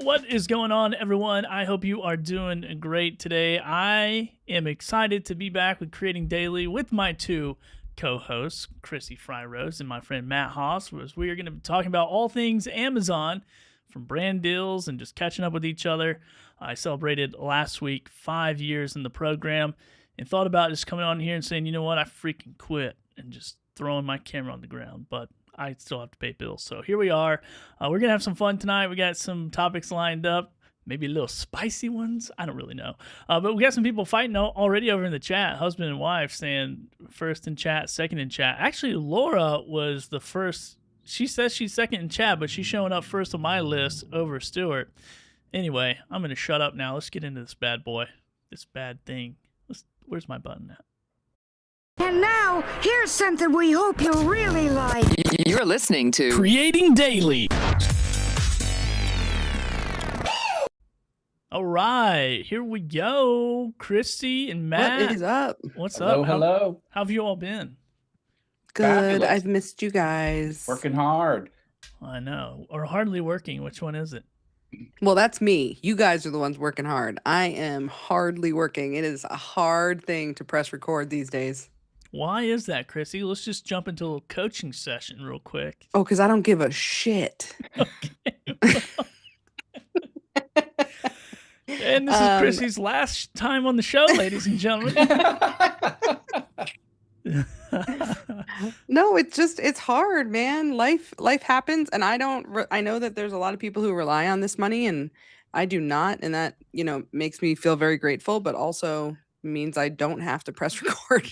What is going on, everyone? I hope you are doing great today. I am excited to be back with Creating Daily with my two co-hosts, Chrissy Fryrose and my friend Matt Haas. We are going to be talking about all things Amazon, from brand deals and just catching up with each other. I celebrated last week 5 years in the program and thought about just coming on here and saying, you know what, I freaking quit, and just throwing my camera on the ground. But I still have to pay bills. So here we are. We're going to have some fun tonight. We got some topics lined up, maybe a little spicy ones. I don't really know. But we got some people fighting already over in the chat, husband and wife, saying first in chat, second in chat. Actually, Laura was the first. She says she's second in chat, but she's showing up first on my list over Stuart. Anyway, I'm going to shut up now. Let's get into this bad boy, this bad thing. Where's my button at? And now, here's something we hope you'll really like. You're listening to Creating Daily. All right, here we go. Christy and Matt. What is up? What's Hello, up? hello. How have you all been? Good. Fabulous. I've missed you guys. Working hard. I know. Or hardly working. Which one is it? Well, that's me. You guys are the ones working hard. I am hardly working. It is a hard thing to press record these days. Why is that, Chrissy? Let's just jump into a little coaching session real quick. Oh, because I don't give a shit. And this is Chrissy's last time on the show, ladies and gentlemen. No, it's hard, man. Life happens, and I know that there's a lot of people who rely on this money, and I do not, and that, makes me feel very grateful, but also means I don't have to press record.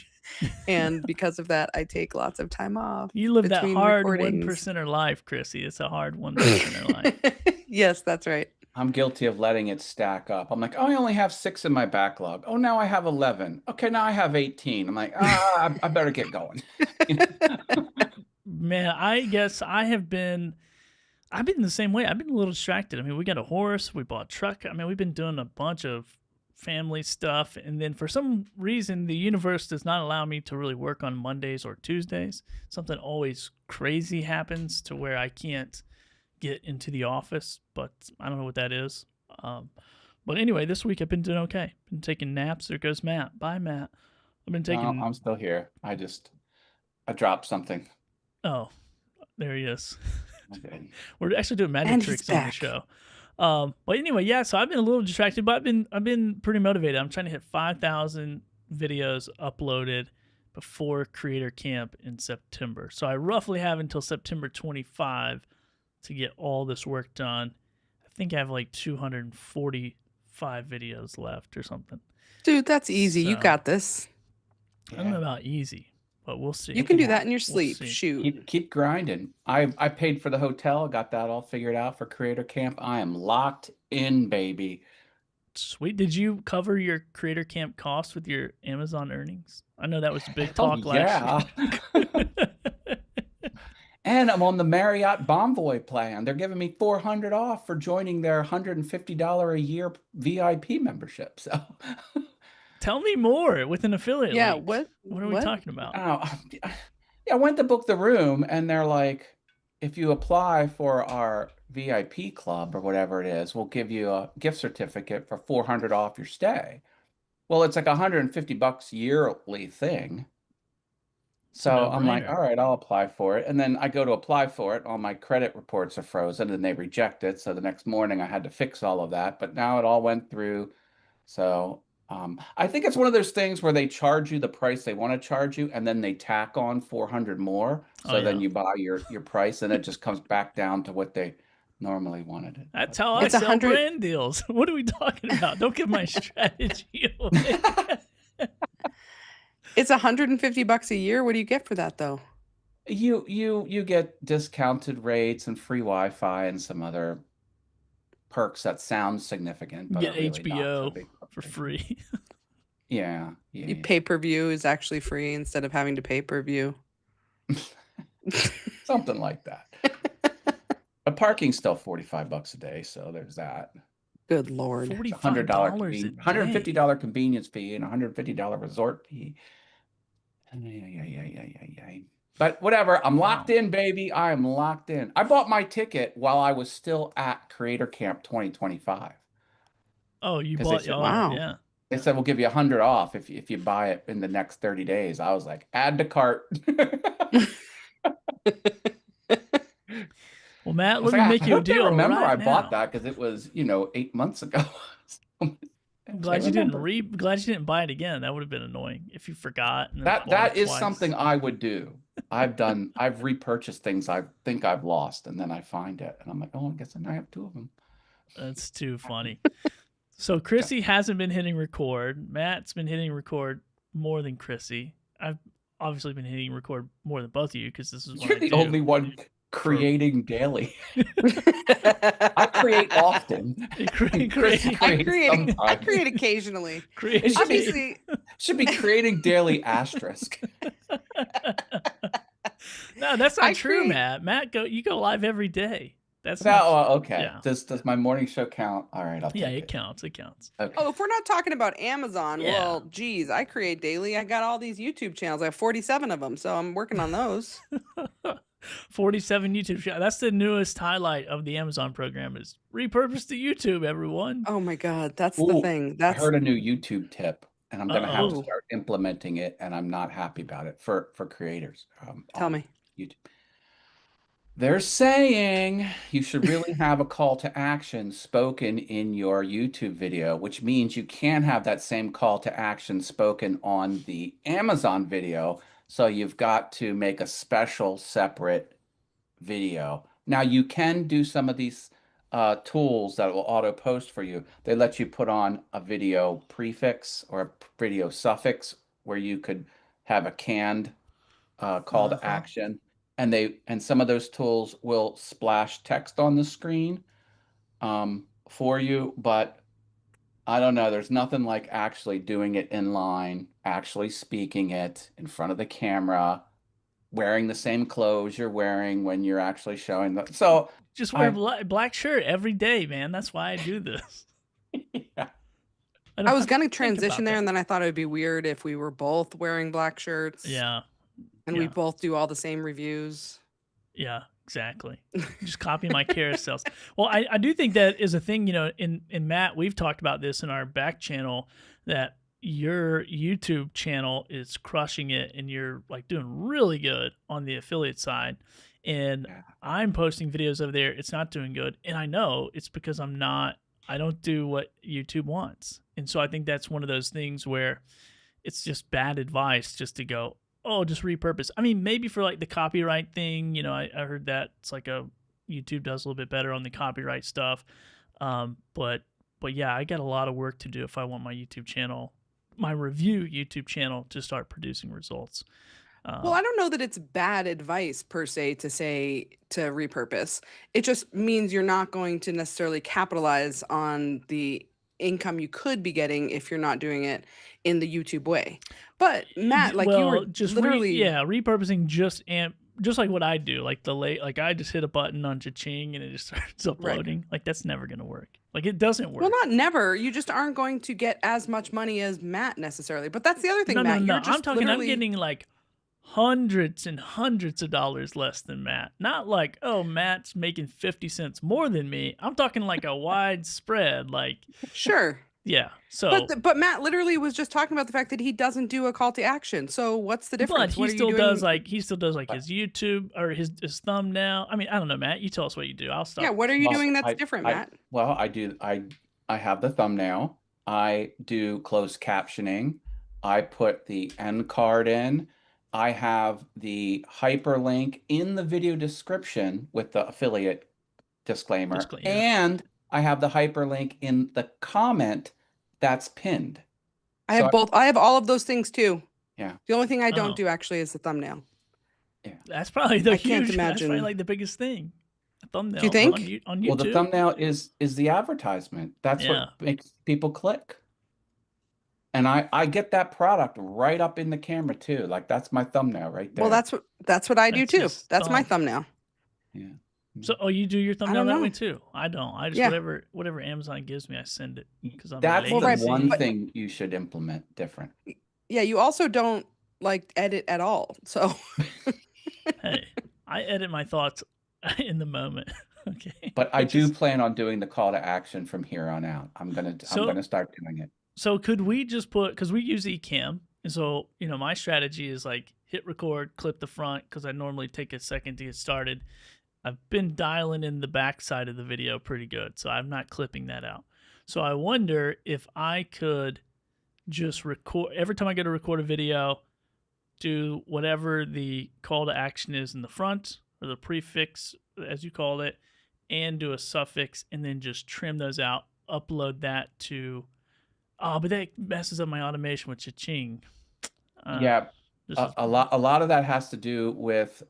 And because of that, I take lots of time off. You live that between hard recordings. 1%er life, Chrissy. It's a hard 1%er life. Yes, that's right. I'm guilty of letting it stack up. I'm like, oh, I only have 6 in my backlog. Oh, now I have 11. Okay, now I have 18. I'm like, I better get going. Man, I guess I've been the same way. I've been a little distracted. I mean, we got a horse, we bought a truck. I mean, we've been doing a bunch of family stuff, and then for some reason the universe does not allow me to really work on Mondays or Tuesdays. Something always crazy happens to where I can't get into the office, but I don't know what that is. But anyway, this week I've been doing okay. Been taking naps. There goes Matt. Bye, Matt. I've been taking. No, I'm still here. I dropped something. Oh, there he is. Okay. We're actually doing magic And he's tricks on the back. show. But anyway, yeah. So I've been a little distracted, but I've been pretty motivated. I'm trying to hit 5,000 videos uploaded before Creator Camp in September. So I roughly have until September 25 to get all this work done. I think I have like 245 videos left or something. Dude, that's easy. You So- got this. I don't know about easy, but we'll see. You can do that in your sleep. see. Shoot. Keep grinding. I paid for the hotel. Got that all figured out for Creator Camp. I am locked in, baby. Sweet. Did you cover your Creator Camp cost with your Amazon earnings? I know that was a big talk last year. And I'm on the Marriott Bonvoy plan. They're giving me $400 off for joining their $150 a year VIP membership. So, Tell me more with an affiliate Yeah, link. what are we talking about? yeah, I went to book the room, and they're like, if you apply for our VIP club or whatever it is, we'll give you a gift certificate for $400 off your stay. Well, it's like $150 yearly thing. So I'm like, no-brainer. all right, I'll apply for it. And then I go to apply for it. All my credit reports are frozen and they reject it. So the next morning I had to fix all of that. But now it all went through. So I think it's one of those things where they charge you the price they want to charge you, and then they tack on 400 more. So Oh, then yeah. you buy your price, and it just comes back down to what they normally wanted it. That's But how I It's sell 100 brand deals. What are we talking about? Don't give my strategy away. It's $150 a year. What do you get for that though? You get discounted rates and free Wi-Fi and some other perks that sound significant, but Get are really not so HBO big. for free. Yeah. You pay-per-view is actually free instead of having to pay-per-view. Something like that. But parking's still $45 a day, so there's that. Good Lord. It's $45 $100 a day. $150 convenience fee and $150 resort fee. Yeah. But whatever, I'm locked Wow. in, baby. I am locked in. I bought my ticket while I was still at Creator Camp 2025 Oh, you because they bought. said Oh, Wow. yeah. they said we'll give you 100 off if you buy it in the next 30 days. I was like, add to cart. Well, I Matt, was let me like, make I you a hope they deal remember right I bought now. that because it was, 8 months ago. I'm They glad you didn't remember. glad you didn't buy it again. That would have been annoying if you forgot and then bought That it is twice. something I would do. I've repurchased things I think I've lost, and then I find it, and I'm like, oh, I guess I have two of them. That's too funny. So Chrissy hasn't been hitting record. Matt's been hitting record more than Chrissy. I've obviously been hitting record more than both of you because this is what You're I the do. only one creating daily. I create often. and Chrissy Create- creates I sometimes. create occasionally. Create- It should be- Obviously, Should be creating daily asterisk. No, that's not I true, create- Matt. You go live every day. That's No, not, okay. yeah. Does my morning show count? All right, I'll yeah, take it it. counts. It counts. Okay. oh, if we're not talking about Amazon, Yeah. well, geez, I create daily. I got all these YouTube channels. I have 47 of them, so I'm working on those. 47 YouTube channels. That's the newest highlight of the Amazon program is repurpose to YouTube, everyone. Oh my God, that's Ooh, the thing. I That's heard a new YouTube tip, and I'm going to have to Uh-oh. start implementing it, and I'm not happy about it for creators. Tell on me. YouTube. They're saying you should really have a call to action spoken in your YouTube video, which means you can have that same call to action spoken on the Amazon video. So you've got to make a special separate video. Now you can do some of these tools that will auto post for you. They let you put on a video prefix or a video suffix where you could have a canned call to action. And some of those tools will splash text on the screen for you, but I don't know. There's nothing like actually doing it in line, actually speaking it in front of the camera, wearing the same clothes you're wearing when you're actually showing the. So Just wear a black shirt every day, man. That's why I do this. yeah. I was going to think transition about there, that. and then I thought it would be weird if we were both wearing black shirts. Yeah. And we yeah. both do all the same reviews. Yeah, exactly. Just copy my carousels. Well, I do think that is a thing, in Matt, we've talked about this in our back channel that your YouTube channel is crushing it and you're like doing really good on the affiliate side. And Yeah. I'm posting videos over there. It's not doing good. And I know it's because I don't do what YouTube wants. And so I think that's one of those things where it's just bad advice just to go, oh, just repurpose. I mean, maybe for like the copyright thing, I heard that it's like YouTube does a little bit better on the copyright stuff. But yeah, I got a lot of work to do if I want my YouTube channel, my review YouTube channel to start producing results. Well, I don't know that it's bad advice per se to say to repurpose. It just means you're not going to necessarily capitalize on the income you could be getting if you're not doing it in the YouTube way. But Matt, like you were just literally repurposing just like what I do, like like I just hit a button on Cha-Ching and it just starts uploading. Like that's never gonna work. Like it doesn't work. Well, not never. You just aren't going to get as much money as Matt necessarily. But that's the other thing, no, Matt. no. You're just I'm literally... getting like hundreds and hundreds of dollars less than Matt. Not like, oh, Matt's making 50 cents more than me. I'm talking like a wide spread. Like, Sure. yeah. So, But Matt literally was just talking about the fact that he doesn't do a call to action. So what's the difference? but What he are still you does doing? his YouTube or his thumbnail. I mean, I don't know, Matt. You tell us what you do. I'll stop. Yeah, what are you Well, doing that's different, Matt? Well, I do. I have the thumbnail. I do closed captioning. I put the end card in. I have the hyperlink in the video description with the affiliate disclaimer. And I have the hyperlink in the comment that's pinned. I have both. I have all of those things too. Yeah. The only thing I don't Oh. do actually is the thumbnail. That's probably the I can't That's probably imagine. like the biggest thing. A thumbnail. Do you think? On YouTube? Well, the thumbnail is the advertisement. That's Yeah. what makes people click. And I get that product right up in the camera too. Like that's my thumbnail right there. Well, that's what I do That's too. just That's my thumb. thumbnail. Yeah. So, you do your thumbnail don't that know. way too? I don't. I just Yeah. whatever Amazon gives me, I send it because I'm That's lazy. Well, right, the one but- thing you should implement different. Yeah, you also don't like edit at all. So edit my thoughts in the moment. Okay. But I Which do is- plan on doing the call to action from here on out. I'm So- gonna start doing it. So could we just put, because we use Ecamm, and so my strategy is like hit record, clip the front, because I normally take a second to get started. I've been dialing in the back side of the video pretty good, so I'm not clipping that out. So I wonder if I could just record every time I go to record a video, do whatever the call to action is in the front or the prefix, as you call it, and do a suffix, and then just trim those out, upload that to. Oh, but that messes up my automation with Cha-Ching. Yeah, This is- a lot of that has to do with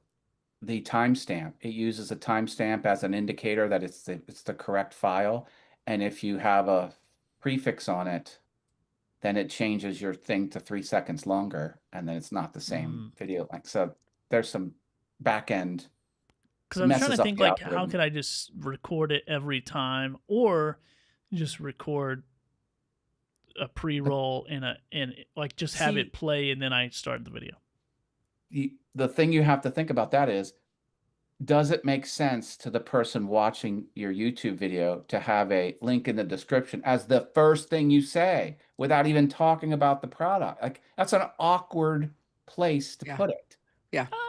the timestamp. It uses a timestamp as an indicator that it's the correct file. And if you have a prefix on it, then it changes your thing to 3 seconds longer, and then it's not the same video length. So there's some back end. Because I'm trying messes to up think the like, how algorithm. could I just record it every time, or just record a pre-roll and like just have See- it play and then I start the video. The thing you have to think about that is, does it make sense to the person watching your YouTube video to have a link in the description as the first thing you say without even talking about the product? Like, that's an awkward place to Yeah. put it.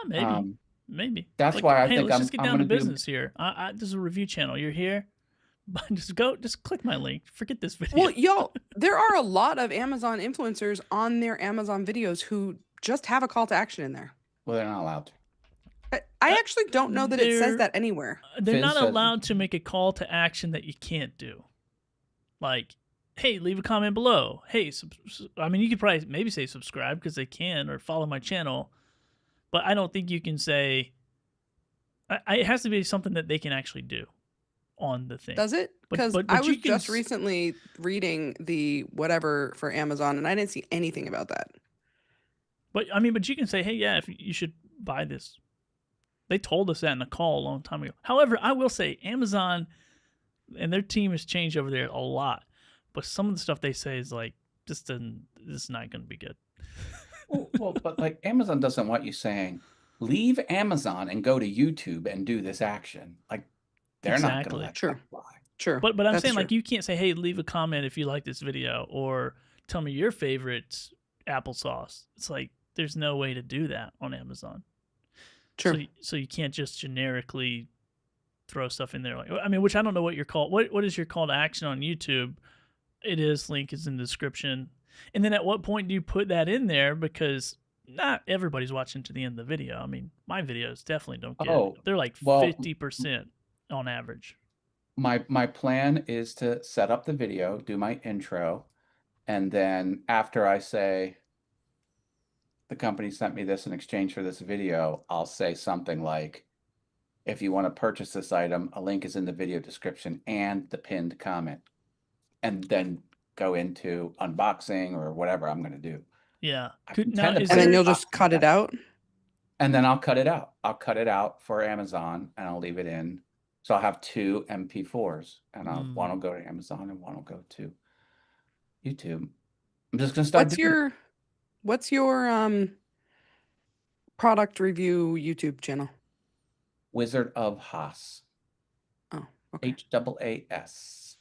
Maybe. Maybe. That's Like, why I hey, think let's I'm- just get I'm down to gonna do- business here. This is a review channel. You're here. But just click my link. Forget this video. Well, y'all, there are a lot of Amazon influencers on their Amazon videos who just have a call to action in there. Well, they're not allowed to. I actually don't know that it they're- says that anywhere. They're Fizz not says- allowed to make a call to action that you can't do. Like, hey, leave a comment below. Hey, I mean, you could probably maybe say subscribe because they can, or follow my channel. But I don't think you can say. It has to be something that they can actually do on the thing. Does it? But- Because but I you was can just s- recently reading the whatever for Amazon, and I didn't see anything about that. But I mean, but you can say, hey, yeah, if you should buy this. They told us that in a call a long time ago. However, I will say Amazon and their team has changed over there a lot. But some of the stuff they say is like, this is not going to be good. Well, but like Amazon doesn't want you saying, leave Amazon and go to YouTube and do this action. Like, they're not Exactly. going to let Sure. that fly. Sure. But I'm that's saying true. like you can't say, hey, leave a comment if you like this video or tell me your favorite applesauce. It's like there's no way to do that on Amazon. Sure. So you can't just generically throw stuff in there. Like, I mean, which I don't know what your call. What is your call to action on YouTube? It is link is in the description. And then at what point do you put that in there? Because not everybody's watching to the end of the video. I mean, my videos definitely don't get. Oh, They're like well, 50% on average. My plan is to set up the video, do my intro, and then after I say the company sent me this in exchange for this video, I'll say something like, if you want to purchase this item, a link is in the video description and the pinned comment. And then go into unboxing or whatever I'm going to do. Yeah. I Could, now, intend to is and then there- you'll just cut it out. And then I'll cut it out. I'll cut it out for Amazon and I'll leave it in. So I'll have 2 MP4s, and one will go to Amazon and one will go to YouTube. I'm just gonna start. What's your product review YouTube channel? Wizard of Haas. Oh, okay. HAAS.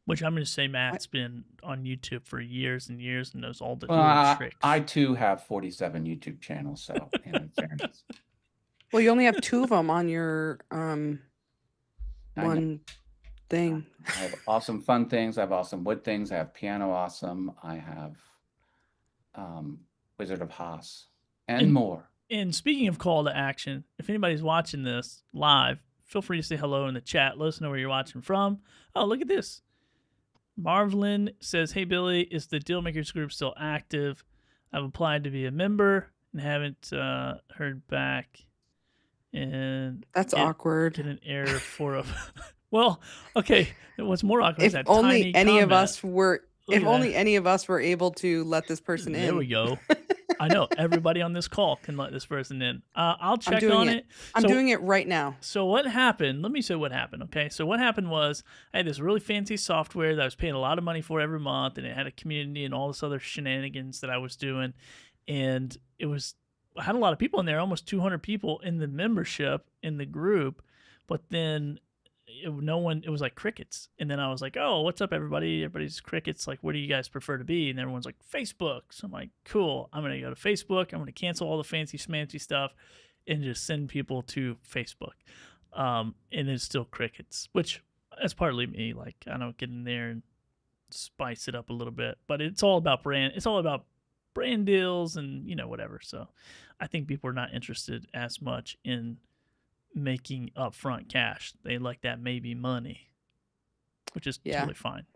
Which I'm going to say Matt's been on YouTube for years and years and knows all the Well, little tricks. I too have 47 YouTube channels, so in fairness. Well, you only have 2 of them on your I know. one thing. I have awesome fun things. I have awesome wood things. I have piano awesome. I have Wizard of Haas and more. And speaking of call to action, if anybody's watching this live, feel free to say hello in the chat. Let us know where you're watching from. Oh, look at this. Marvelin says, hey, Billy, is the Dealmakers group still active? I've applied to be a member and haven't heard back. And That's get awkward. an error for a... Well, okay. What's more awkward is If that only tiny any of comment. us were Look if at only that. any of us were able to let this person in. There we go. I know. Everybody on this call can let this person in. I'll check doing on it. it. I'm So- doing it right now. So what happened? Let me say what happened, okay? So what happened was I had this really fancy software that I was paying a lot of money for every month, and it had a community and all this other shenanigans that I was doing, and it was had a lot of people in there, almost 200 people in the membership in the group, but then no one, it was like crickets. And then I was like, oh, what's up, everybody? Everybody's crickets. Like, where do you guys prefer to be? And everyone's like, Facebook. So I'm like, cool. I'm going to go to Facebook. I'm going to cancel all the fancy schmancy stuff and just send people to Facebook. And it's still crickets, which that's partly me. Like, I don't get in there and spice it up a little bit, but it's all about brand. It's all about brand deals and, whatever. So I think people are not interested as much in making upfront cash. They like that maybe money, which is totally fine.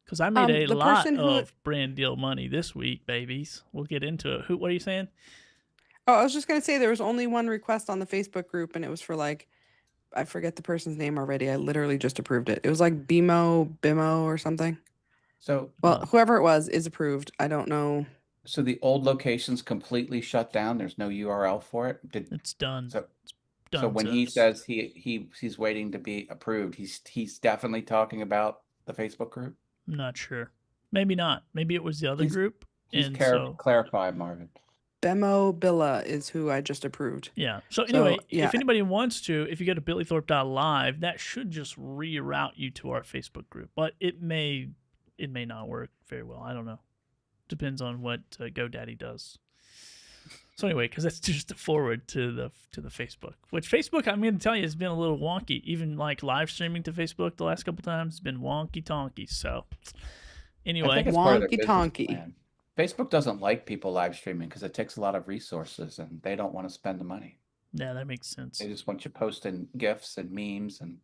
Because I made a lot of brand deal money this week, babies. We'll get into it. What are you saying? Oh, I was just gonna say there was only one request on the Facebook group, and it was for like, I forget the person's name already. I literally just approved it. It was like BMO or something. So, well, whoever it was is approved. I don't know. So the old location's completely shut down. There's no URL for it. It's done. So when he says he's waiting to be approved, he's definitely talking about the Facebook group. I'm not sure. Maybe not. Maybe it was the other group. Clarify, Marvin. Bemo Billa is who I just approved. Yeah. So anyway, if anybody wants to, if you go to billythorpe.live, that should just reroute you to our Facebook group. But it may not work very well. I don't know. Depends on what GoDaddy does. So anyway, because that's just a forward to the Facebook, which Facebook, I'm going to tell you, has been a little wonky. Even like live streaming to Facebook the last couple times has been wonky tonky. So anyway, wonky tonky. Facebook doesn't like people live streaming because it takes a lot of resources and they don't want to spend the money. Yeah, that makes sense. They just want you posting GIFs and memes and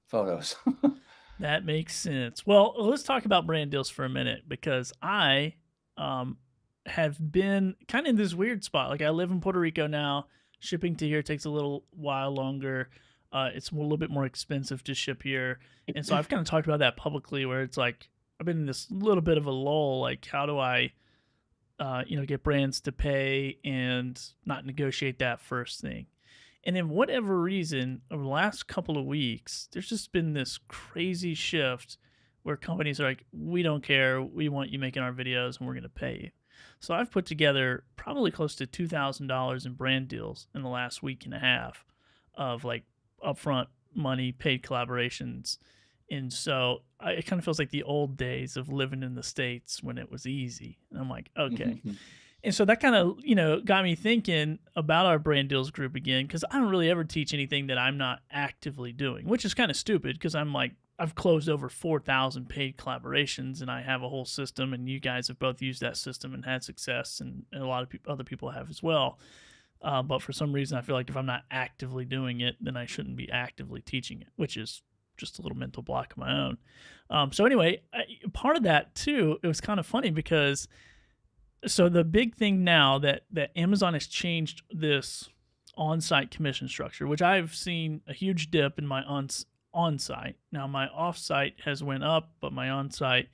photos. That makes sense. Well, let's talk about brand deals for a minute, because I have been kind of in this weird spot. Like, I live in Puerto Rico now. Shipping to here takes a little while longer. It's a little bit more expensive to ship here. And so I've kind of talked about that publicly, where it's like I've been in this little bit of a lull. Like, how do I get brands to pay and not negotiate that first thing? And then whatever reason, over the last couple of weeks, there's just been this crazy shift where companies are like, we don't care. We want you making our videos and we're going to pay you. So I've put together probably close to $2,000 in brand deals in the last week and a half of like upfront money, paid collaborations. And so it kind of feels like the old days of living in the States when it was easy. And I'm like, okay. And so that kind of, got me thinking about our brand deals group again, because I don't really ever teach anything that I'm not actively doing, which is kind of stupid, because I'm like, I've closed over 4,000 paid collaborations and I have a whole system, and you guys have both used that system and had success, and a lot of other people have as well. But for some reason, I feel like if I'm not actively doing it, then I shouldn't be actively teaching it, which is just a little mental block of my own. So anyway, part of that too, it was kind of funny because, so the big thing now that Amazon has changed this on-site commission structure, which I've seen a huge dip in my on-site. Now my off-site has went up, but my on-site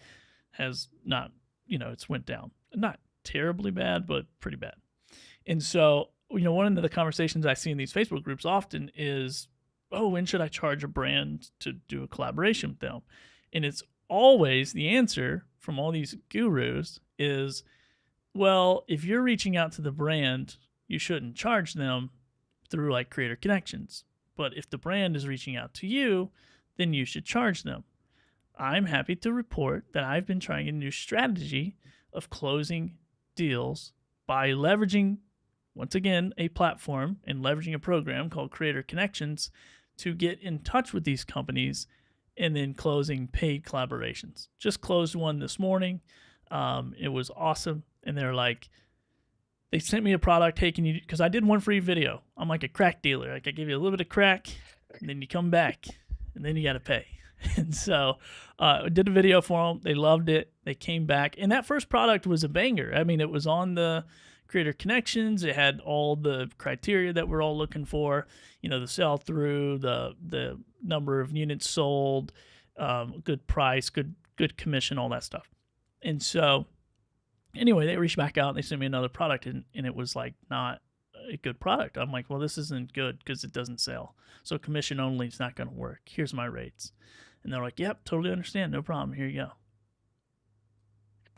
has not, it's went down. Not terribly bad, but pretty bad. And so, one of the conversations I see in these Facebook groups often is, oh, when should I charge a brand to do a collaboration with them? And it's always the answer from all these gurus is, well, if you're reaching out to the brand, you shouldn't charge them through like Creator Connections. But if the brand is reaching out to you, then you should charge them. I'm happy to report that I've been trying a new strategy of closing deals by leveraging, once again, a platform and leveraging a program called Creator Connections to get in touch with these companies and then closing paid collaborations. Just closed one this morning. It was awesome. And they're like, they sent me a product. Hey, because I did one free video. I'm like a crack dealer. Like, I give you a little bit of crack and then you come back and then you got to pay. And so I did a video for them. They loved it. They came back. And that first product was a banger. I mean, it was on the Creator Connections. It had all the criteria that we're all looking for. The sell-through, the number of units sold, good price, good commission, all that stuff. And so anyway, they reached back out and they sent me another product, and it was like not a good product. I'm like, well, this isn't good because it doesn't sell. So commission only is not going to work. Here's my rates. And they're like, yep, totally understand. No problem. Here you go.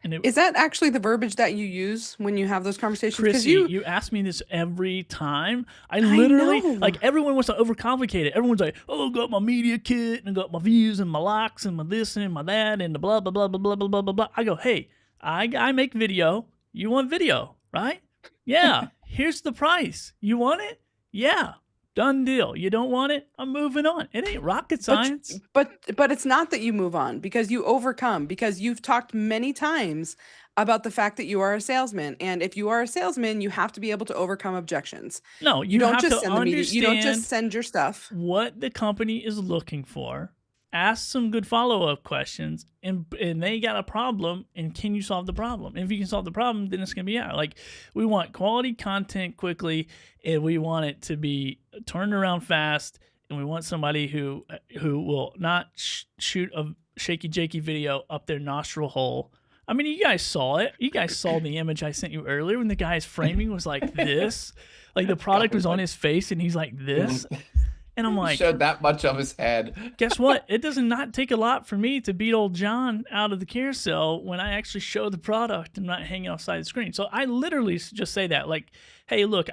And it, Is that actually the verbiage that you use when you have those conversations? Because Chrissy, you ask me this every time. I I literally, know. like, everyone wants to overcomplicate it. Everyone's like, oh, I got my media kit, and I got my views, and my likes, and my this, and my that, and the blah, blah, blah, blah, blah, blah, blah, blah, blah. I go, hey, I make video. You want video, right? Yeah. Here's the price. You want it? Yeah. Done deal. You don't want it? I'm moving on. It ain't rocket science. But it's not that you move on, because you overcome, because you've talked many times about the fact that you are a salesman, and if you are a salesman, you have to be able to overcome objections. No, You don't have just to send the media. You don't just understand send your stuff. what the company is looking for. Ask some good follow-up questions, and they got a problem, and can you solve the problem? And if you can solve the problem, then it's going to be out. Like, we want quality content quickly, and we want it to be turned around fast, and we want somebody who will not shoot a shaky-jakey video up their nostril hole. I mean, you guys saw it. You guys saw the image I sent you earlier when the guy's framing was like this. Like, the product was on his face, and he's like this. And I'm like, showed that much of his head. guess what? It does not take a lot for me to beat old John out of the carousel when I actually show the product and not hanging outside the screen. So I literally just say that, like, hey, look,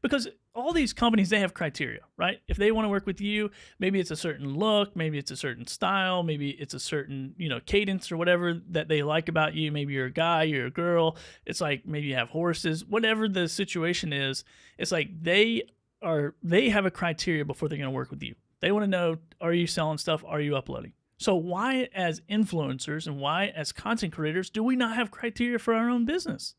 because all these companies, they have criteria, right? If they want to work with you, maybe it's a certain look, maybe it's a certain style, maybe it's a certain, cadence or whatever that they like about you. Maybe you're a guy, you're a girl. It's like maybe you have horses, whatever the situation is. It's like they have a criteria before they're going to work with you. They want to know, are you selling stuff? Are you uploading? So why as influencers and why as content creators do we not have criteria for our own business?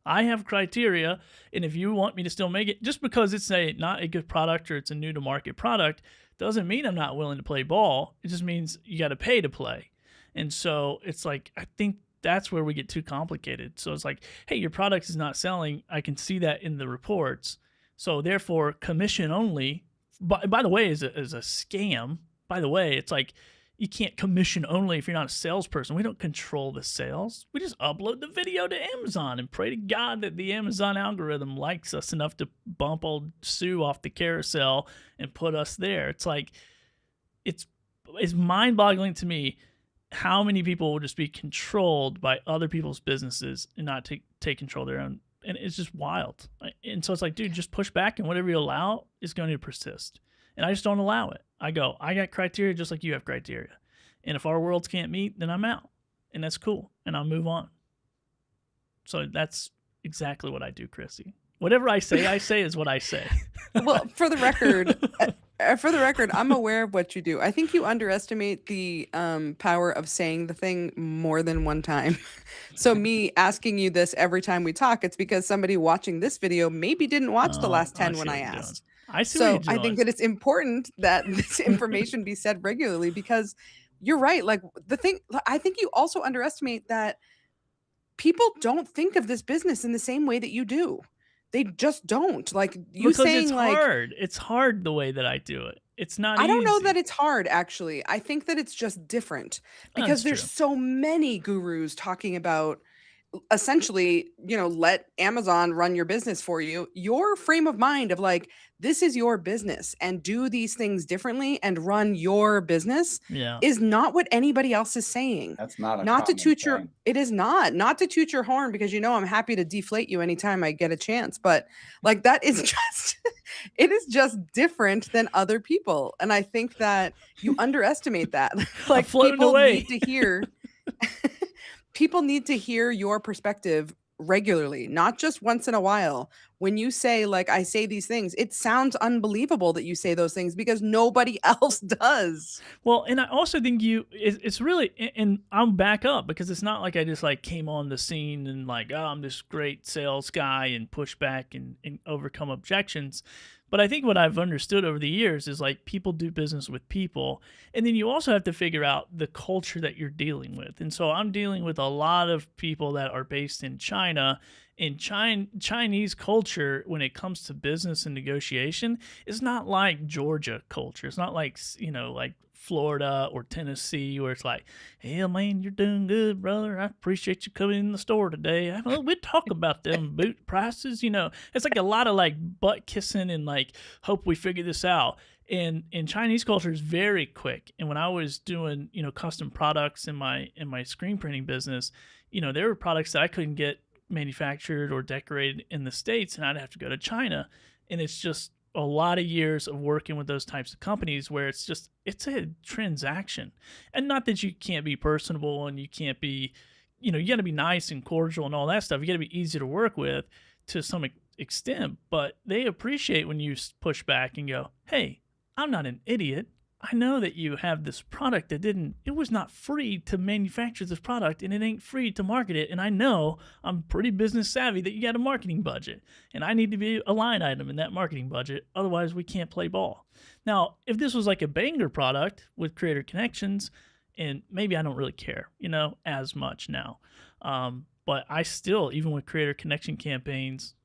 I have criteria, and if you want me to still make it, just because it's not a good product or it's a new to market product, doesn't mean I'm not willing to play ball. It just means you got to pay to play. And so it's like, I think that's where we get too complicated. So it's like, hey, your product is not selling. I can see that in the reports. So therefore, commission only, by the way, is a scam. By the way, it's like you can't commission only if you're not a salesperson. We don't control the sales. We just upload the video to Amazon and pray to God that the Amazon algorithm likes us enough to bump old Sue off the carousel and put us there. It's like, it's mind-boggling to me how many people will just be controlled by other people's businesses and not take control of their own. And it's just wild. And so it's like, dude, just push back, and whatever you allow is going to persist. And I just don't allow it. I got criteria just like you have criteria. And if our worlds can't meet, then I'm out. And that's cool. And I'll move on. So that's exactly what I do, Chrissy. Whatever I say is what I say. Well, for the record, I'm aware of what you do. I think you underestimate the power of saying the thing more than one time. So me asking you this every time we talk, it's because somebody watching this video maybe didn't watch the last 10 when I asked. I see. So I think that it's important that this information be said regularly, because you're right. Like, I think you also underestimate that people don't think of this business in the same way that you do. They just don't. Like, you because saying, it's like, hard. It's hard the way that I do it. It's not I don't know easy. that it's hard, actually. I think that it's just different, because there's true. so many gurus talking about essentially, let Amazon run your business for you. Your frame of mind of like, this is your business and do these things differently and run your business is not what anybody else is saying. That's not to toot your thing. It is not to toot your horn, because I'm happy to deflate you anytime I get a chance, but like, that is just it is just different than other people, and I think that you underestimate that. Like, people need to hear people need to hear your perspective regularly, not just once in a while. When you say, like, I say these things, it sounds unbelievable that you say those things, because nobody else does. Well, and I also think it's really, and I'm back up, because it's not like I just like came on the scene and like, oh, I'm this great sales guy and push back and overcome objections. But I think what I've understood over the years is, like, people do business with people. And then you also have to figure out the culture that you're dealing with. And so I'm dealing with a lot of people that are based in China. And Chinese culture, when it comes to business and negotiation, is not like Georgia culture. It's not like, like Florida or Tennessee, where it's like, "Hey, man, you're doing good, brother. I appreciate you coming in the store today. Well, we talk about them boot prices." It's like a lot of like butt kissing and like hope we figure this out. And Chinese culture is very quick. And when I was doing custom products in my screen printing business, there were products that I couldn't get manufactured or decorated in the States, and I'd have to go to China. And it's just a lot of years of working with those types of companies where it's a transaction. And not that you can't be personable and you can't be, you got to be nice and cordial and all that stuff. You got to be easy to work with to some extent, but they appreciate when you push back and go, "Hey, I'm not an idiot. I know that you have this product it was not free to manufacture this product, and it ain't free to market it. And I know I'm pretty business savvy that you got a marketing budget, and I need to be a line item in that marketing budget. Otherwise, we can't play ball." Now, if this was like a banger product with Creator Connections, and maybe I don't really care, as much now. But I still, even with Creator Connection campaigns,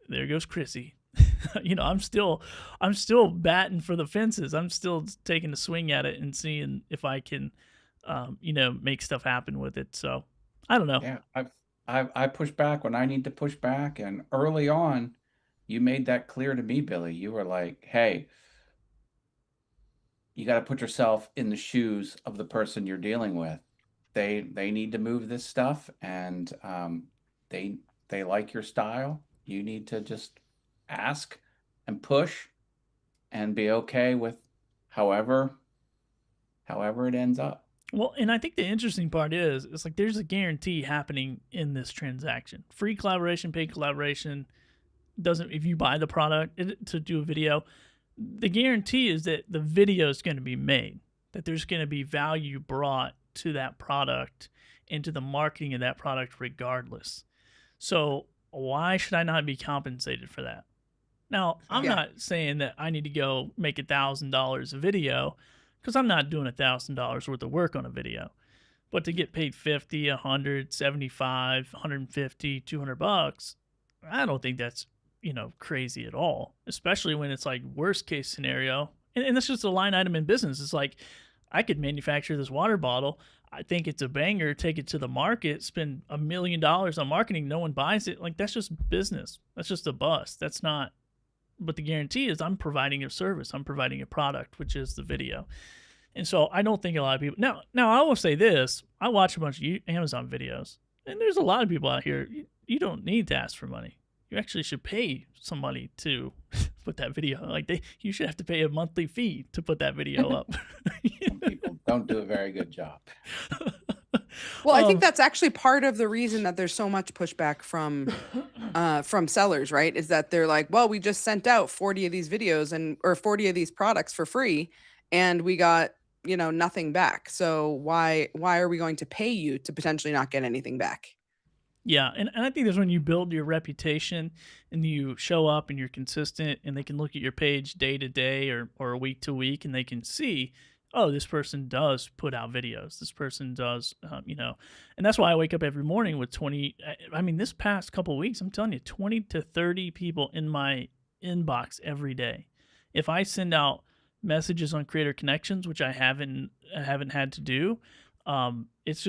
there goes Chrissy. I'm still batting for the fences. I'm still taking a swing at it and seeing if I can, make stuff happen with it. So I don't know. Yeah, I push back when I need to push back, and early on, you made that clear to me, Billy. You were like, "Hey, you got to put yourself in the shoes of the person you're dealing with. They need to move this stuff, and they like your style. You need to just ask and push and be okay with however it ends up." Well, and I think the interesting part is it's like there's a guarantee happening in this transaction. Free collaboration, paid collaboration doesn't, if you buy the product to do a video, the guarantee is that the video is going to be made, that there's going to be value brought to that product and to the marketing of that product regardless. So why should I not be compensated for that? Now, I'm not saying that I need to go make $1,000 a video, because I'm not doing $1,000 worth of work on a video. But to get paid $50, $100, $75, $150, $200, I don't think that's crazy at all. Especially when it's like worst case scenario, and that's just a line item in business. It's like I could manufacture this water bottle. I think it's a banger, take it to the market, spend $1 million on marketing, no one buys it. Like, that's just business. That's just a bust. That's not, but the guarantee is I'm providing a service. I'm providing a product, which is the video. And so I don't think a lot of people, now I will say this, I watch a bunch of Amazon videos, and there's a lot of people out here, you don't need to ask for money. You actually should pay somebody to put that video. Like, you should have to pay a monthly fee to put that video up. People don't do a very good job. Well, I think that's actually part of the reason that there's so much pushback from sellers, right? Is that they're like, "Well, we just sent out 40 of these videos or 40 of these products for free, and we got, nothing back. So why are we going to pay you to potentially not get anything back?" Yeah, and I think that's when you build your reputation and you show up and you're consistent, and they can look at your page day to day or week to week, and they can see, oh, this person does put out videos. This person does, and that's why I wake up every morning with 20. I mean, this past couple of weeks, I'm telling you, 20 to 30 people in my inbox every day. If I send out messages on Creator Connections, which I haven't had to do, it's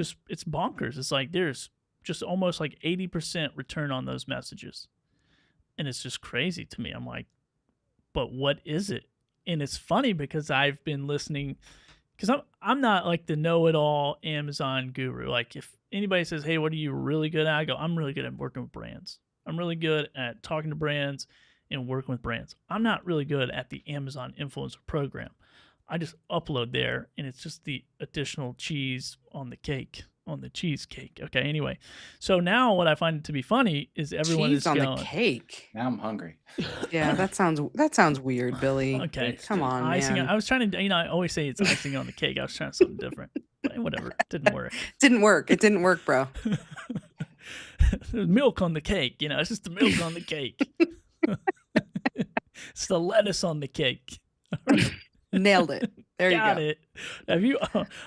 bonkers. It's like there's just almost like 80% return on those messages. And it's just crazy to me. I'm like, but what is it? And it's funny because I've been listening, because I'm not like the know-it-all Amazon guru. Like, if anybody says, "Hey, what are you really good at?" I go, "I'm really good at working with brands. I'm really good at talking to brands and working with brands. I'm not really good at the Amazon Influencer Program. I just upload there, and it's just the additional cheese on the cake, on the cheesecake." Okay, anyway. So now what I find to be funny is everyone Cheese is on going, the cake. Now I'm hungry. Yeah, that sounds weird, Billy. okay, Come on, icing. man. I was trying to, I always say it's icing on the cake. I was trying something different. But whatever, it didn't work. Didn't work. It didn't work, bro. There's milk on the cake. It's just the milk on the cake. It's the lettuce on the cake. Nailed it. There you Got go. it. Have you?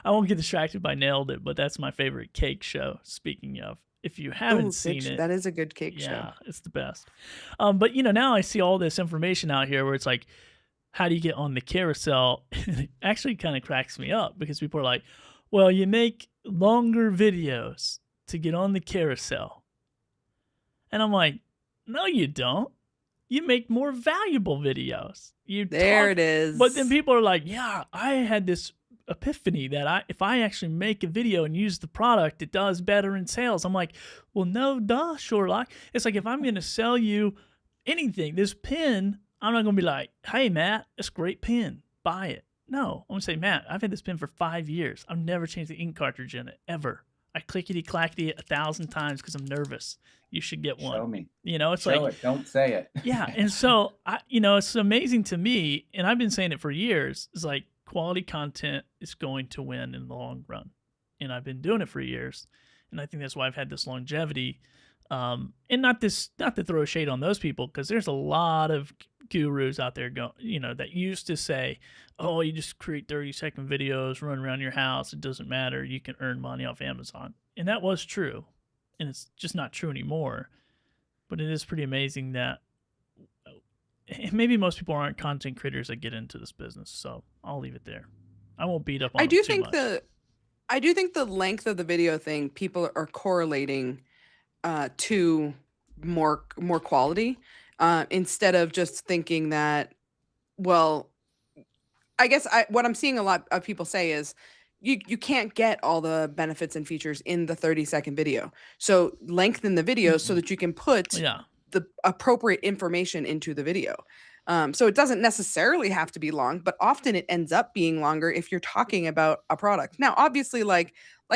I won't get distracted by Nailed It, but that's my favorite cake show. Speaking of, if you haven't Ooh, seen it, that is a good cake show. yeah, it's the best. But now I see all this information out here where it's like, how do you get on the carousel? It actually kind of cracks me up because people are like, well, you make longer videos to get on the carousel. And I'm like, no, you don't. You make more valuable videos. There it is. But then people are like, yeah, I had this epiphany that if I actually make a video and use the product, it does better in sales. I'm like, well, no, duh, Sherlock. It's like if I'm going to sell you anything, this pen, I'm not going to be like, hey, Matt, it's a great pen. Buy it. No, I'm going to say, Matt, I've had this pen for 5 years. I've never changed the ink cartridge in it, ever. I clickety-clackety it 1,000 times because I'm nervous. You should get one. Show me. You know, it's Show like, it. Don't say it. yeah. And so, it's amazing to me, and I've been saying it for years, it's like quality content is going to win in the long run. And I've been doing it for years. And I think that's why I've had this longevity. And not to throw shade on those people, because there's a lot of gurus out there that used to say, oh, you just create 30-second videos, run around your house. It doesn't matter. You can earn money off Amazon. And that was true. And it's just not true anymore. But it is pretty amazing that maybe most people aren't content creators that get into this business. So I'll leave it there. I won't beat up on them too much. I do think the length of the video thing, people are correlating to more quality instead of just thinking that, well, I guess what I'm seeing a lot of people say is you can't get all the benefits and features in the 30-second video. So lengthen the video so that you can put the appropriate information into the video. So it doesn't necessarily have to be long, but often it ends up being longer if you're talking about a product. Now, obviously, like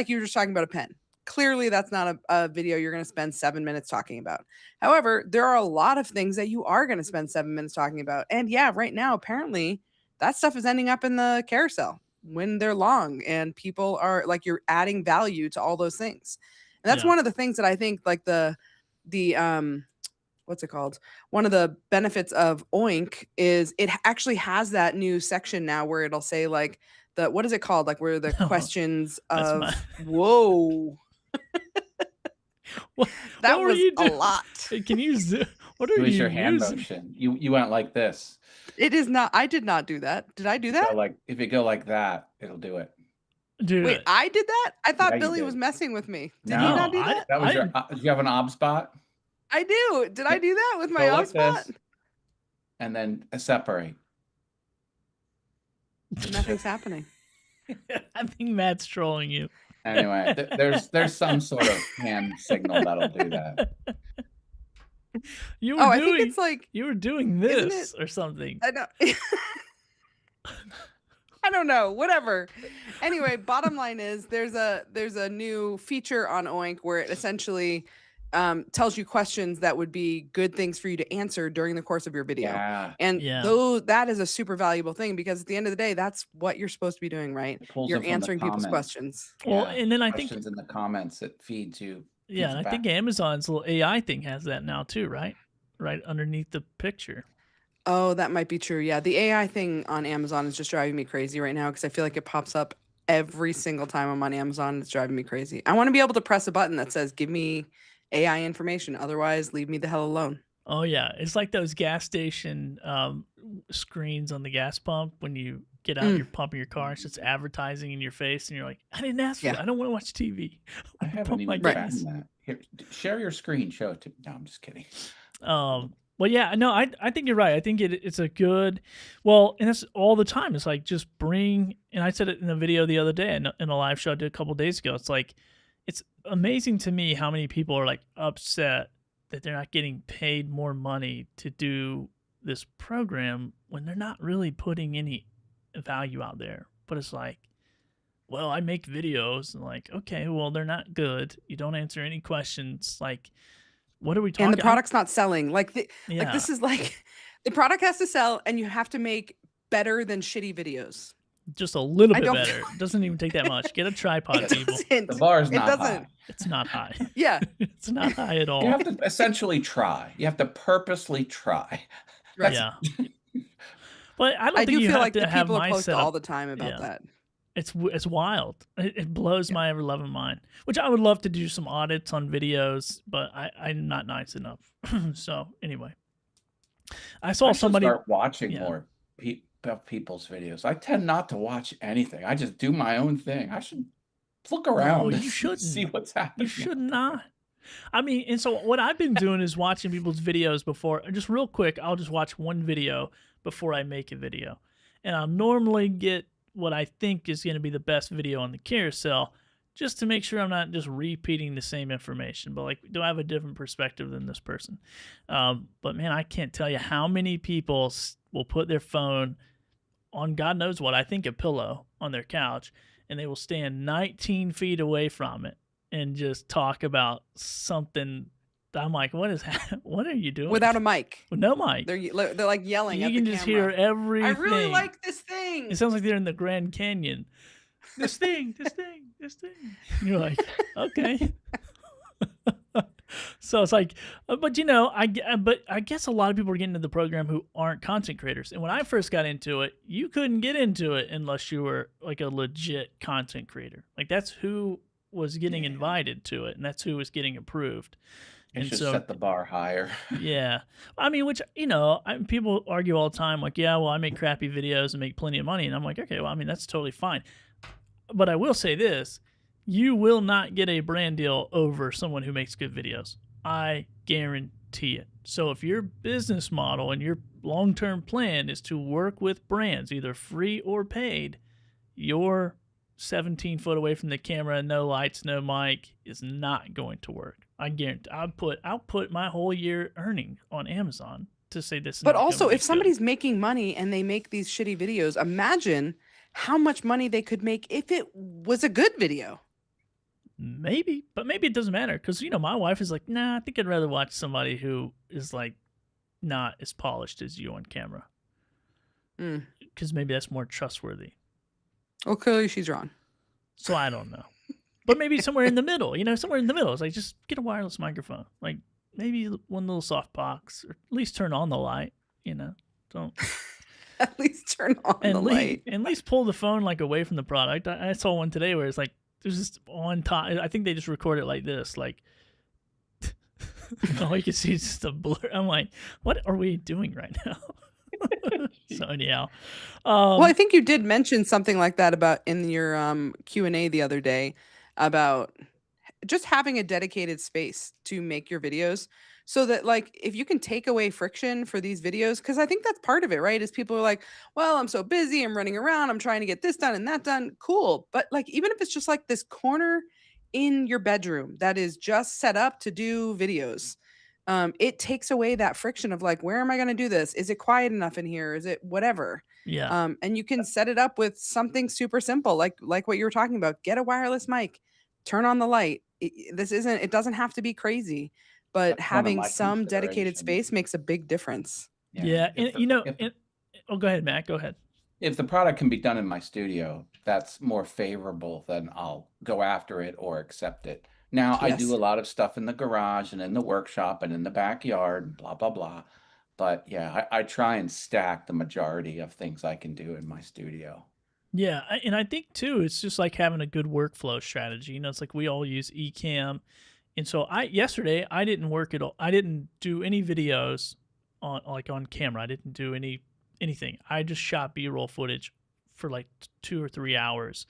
you were just talking about a pen. Clearly, that's not a video you're going to spend 7 minutes talking about. However, there are a lot of things that you are going to spend 7 minutes talking about. And yeah, right now, apparently, that stuff is ending up in the carousel when they're long. And people are like, you're adding value to all those things. And that's one of the things that I think like the what's it called? One of the benefits of Oink is it actually has that new section now where it'll say like what is it called? Like where the questions of whoa. That was a lot. Can you what are you Use your hand using? motion. You went like this. It is not. I did not do that. Did I do that? So like if you go like that, it'll do it. Dude, wait, I did that? I thought Yeah, you Billy did. was messing with me. Did No, he not do that? That was did you have an OBS-Bot? I do. Did I do that with my Go like HubSpot? this, and then separate. Nothing's happening. I think Matt's trolling you. Anyway, there's some sort of hand signal that'll do that. You were I think it's like you were doing Isn't this or something. I know. I don't know. Whatever. Anyway, bottom line is there's a new feature on Oink where it essentially tells you questions that would be good things for you to answer during the course of your video. Yeah. And though that is a super valuable thing because at the end of the day, that's what you're supposed to be doing, right? It pulls it You're from the answering people's comments. questions. Well, Yeah, and then I think questions in the comments, it feeds you. yeah, and I think back. Amazon's little AI thing has that now too, right? Right underneath the picture. Oh, that might be true. Yeah, the AI thing on Amazon is just driving me crazy right now because I feel like it pops up every single time I'm on Amazon. It's driving me crazy. I want to be able to press a button that says, give me AI information. Otherwise, leave me the hell alone. Oh yeah, it's like those gas station screens on the gas pump when you get out, you're pumping your car, it's just advertising in your face, and you're like, I didn't ask for that. I don't want to watch TV. I haven't Pump my even gas. gotten that. Here, share your screen. Show it to me. No, I'm just kidding. Well, yeah, no, I think you're right. I think it's a good, well, and it's all the time. It's like just bring, and I said it in a video the other day in a live show I did a couple days ago. It's like, it's amazing to me how many people are like upset that they're not getting paid more money to do this program when they're not really putting any value out there. But it's like, well, I make videos and like, okay, well, they're not good. You don't answer any questions. Like, what are we talking about? And the product's not selling. Like this is like the product has to sell and you have to make better than shitty videos. Just a little bit better. It doesn't even take that much. Get a tripod, people. The bar is not high. It's not high. Yeah. It's not high at all. You have to essentially try. You have to purposely try. Right. Yeah. But I don't think do you feel have like to the have people are my posted setup. all the time about that. It's wild. It blows my ever loving mind. Which I would love to do some audits on videos, but I'm not nice enough. So anyway, I saw somebody start watching more. of people's videos. I tend not to watch anything. I just do my own thing. I should look No, around and you see shouldn't. what's You happening. should not. I mean, and so what I've been doing is watching people's videos before. Just real quick, I'll just watch one video before I make a video, and I'll normally get what I think is going to be the best video on the carousel, just to make sure I'm not just repeating the same information. But like, do I have a different perspective than this person? But man, I can't tell you how many people will put their phone on God knows what, I think a pillow on their couch, and they will stand 19 feet away from it and just talk about something. I'm like, what is what are you doing? Without a mic. With no mic. They're like yelling You at can the just camera. hear everything. I really like this thing. It sounds like they're in the Grand Canyon. This thing. And you're like, okay. So it's like, but you know, I guess a lot of people are getting into the program who aren't content creators. And when I first got into it, you couldn't get into it unless you were like a legit content creator. Like that's who was getting invited to it, and that's who was getting approved. It And should so, set the bar higher. yeah, I mean, which you know, people argue all the time, like, yeah, well, I make crappy videos and make plenty of money, and I'm like, okay, well, I mean, that's totally fine. But I will say this: you will not get a brand deal over someone who makes good videos. I guarantee it. So if your business model and your long-term plan is to work with brands, either free or paid, your 17 foot away from the camera, no lights, no mic is not going to work. I guarantee. I'll put my whole year earning on Amazon to say this. Is But not also, gonna be if somebody's making money and they make these shitty videos, imagine how much money they could make if it was a good video. maybe, but maybe it doesn't matter because you know my wife is like, nah, I think I'd rather watch somebody who is like not as polished as you on camera Mm. because maybe that's more trustworthy. Well, clearly she's wrong. So I don't know. But maybe somewhere in the middle, you know, somewhere in the middle. It's like just get a wireless microphone. Like maybe one little soft box, or at least turn on the light, you know. Don't At least turn on the light. at least pull the phone like away from the product. I saw one today where it's like there's just on top. I think they just record it like this, like all you can see is just a blur. I'm like, what are we doing right now? So anyhow, Well, I think you did mention something like that about in your Q&A the other day about just having a dedicated space to make your videos so that like if you can take away friction for these videos, because I think that's part of it, right? Is people are like, well, I'm so busy, I'm running around, I'm trying to get this done and that done. Cool. But like even if it's just like this corner in your bedroom that is just set up to do videos, it takes away that friction of like, where am I going to do this? Is it quiet enough in here? Is it whatever? yeah, And you can set it up with something super simple, like what you were talking about. Get a wireless mic, turn on the light. It doesn't have to be crazy, but That's one of having my some dedicated considerations. space makes a big difference. yeah, If and the you know, if the oh, go ahead, Matt. Go ahead. if the product can be done in my studio, that's more favorable than I'll go after it or accept it. Now, I do Yes. a lot of stuff in the garage and in the workshop and in the backyard, blah, blah, blah. But yeah, I try and stack the majority of things I can do in my studio. Yeah, and I think too, it's just like having a good workflow strategy. You know, it's like we all use Ecamm, and so yesterday I didn't work at all. I didn't do any videos on camera. I didn't do anything. I just shot B-roll footage for like 2 or 3 hours,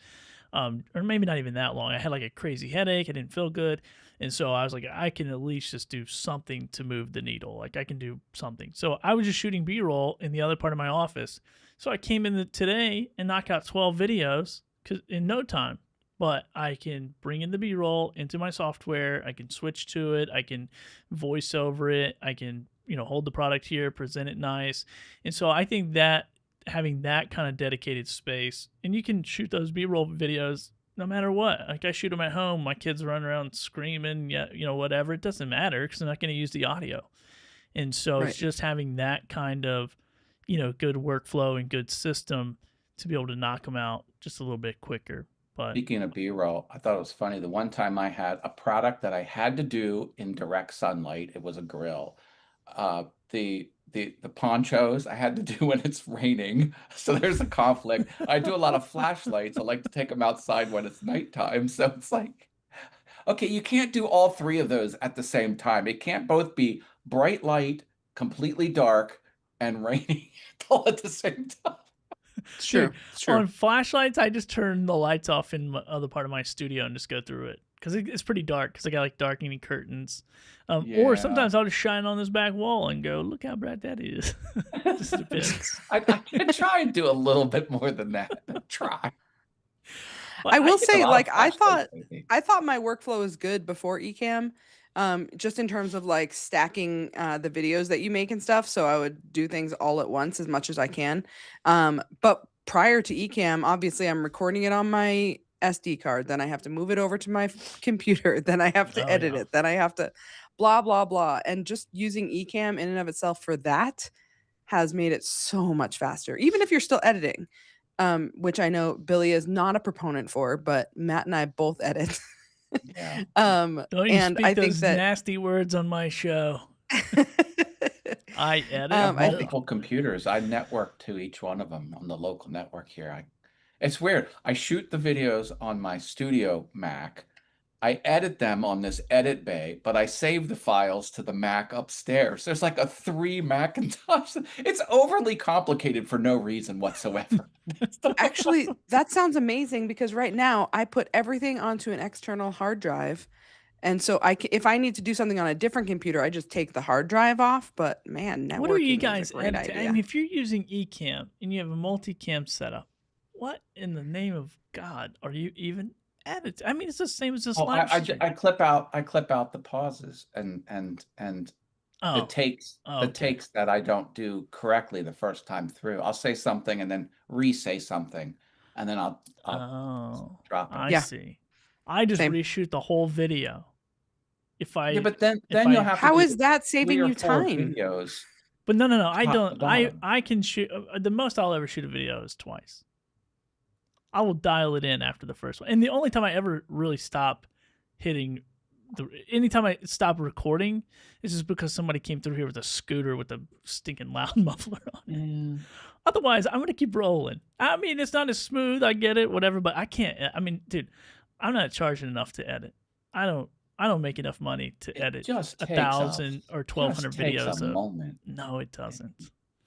or maybe not even that long. I had like a crazy headache. I didn't feel good, and so I was like, I can at least just do something to move the needle. Like I can do something. So I was just shooting B-roll in the other part of my office. So I came in today and knocked out 12 videos in no time. But I can bring in the B-roll into my software. I can switch to it. I can voice over it. I can, you know, hold the product here, present it nice. And so I think that having that kind of dedicated space, and you can shoot those B-roll videos no matter what. Like I shoot them at home. My kids run around screaming, yeah, you know, whatever. It doesn't matter because I'm not going to use the audio. And so Right. it's just having that kind of, you know, good workflow and good system to be able to knock them out just a little bit quicker. But Speaking of B-roll, I thought it was funny. The one time I had a product that I had to do in direct sunlight, it was a grill. The ponchos I had to do when it's raining. So there's a conflict. I do a lot of flashlights. I like to take them outside when it's nighttime. So it's like, okay, you can't do all three of those at the same time. It can't both be bright light, completely dark, and raining all at the same time. It's true. Dude, It's true. on flashlights, I just turn the lights off in my other part of my studio and just go through it because it's pretty dark. Because I got like darkening curtains, or Yeah. sometimes I'll just shine on this back wall and go, "Look how bright that is." Just depends. I can try and do a little bit more than that. Try. But I will get a say, lot of like, flashlights lately. I thought my workflow was good before Ecamm, just in terms of like stacking the videos that you make and stuff. So I would do things all at once as much as I can. But prior to Ecamm, obviously I'm recording it on my SD card, then I have to move it over to my computer, then I have to Oh, edit yeah. it, then I have to blah blah blah. And just using Ecamm in and of itself for that has made it so much faster, even if you're still editing. Which I know Billy is not a proponent for, but Matt and I both edit. Yeah. Don't you And speak I think those that nasty words on my show. I edit. I have I think multiple computers. I network to each one of them on the local network here. It's weird. I shoot the videos on my studio Mac. I edit them on this edit bay, but I save the files to the Mac upstairs. There's like a 3 Macintosh. It's overly complicated for no reason whatsoever. actually that sounds amazing because right now I put everything onto an external hard drive. And so if I need to do something on a different computer, I just take the hard drive off. But man, What are you networking guys is a great editing? I idea. mean, if you're using Ecamm and you have a multi-cam setup, what in the name of God are you even editing? I mean, it's the same as this Oh, live I stream. clip out the pauses and the Oh, takes okay. takes that I don't do correctly the first time through. I'll say something and then re-say something, and then I'll Oh, drop it. I Yeah. see. I just Same. reshoot the whole video. If I, Yeah, but then if you'll I- have to How do is that 3 saving or you 4 time? videos. but no, I top to don't. bottom. I can shoot. The most I'll ever shoot a video is twice. I will dial it in after the first one, and the only time I ever really stop hitting anytime I stop recording is just because somebody came through here with a scooter with a stinking loud muffler on it. Otherwise, I'm gonna keep rolling. I mean, it's not as smooth. I get it, whatever, but I can't. I mean, dude, I'm not charging enough to edit. I don't make enough money to It edit just takes 1,000 or 1,200 just takes videos. a moment. No, it doesn't.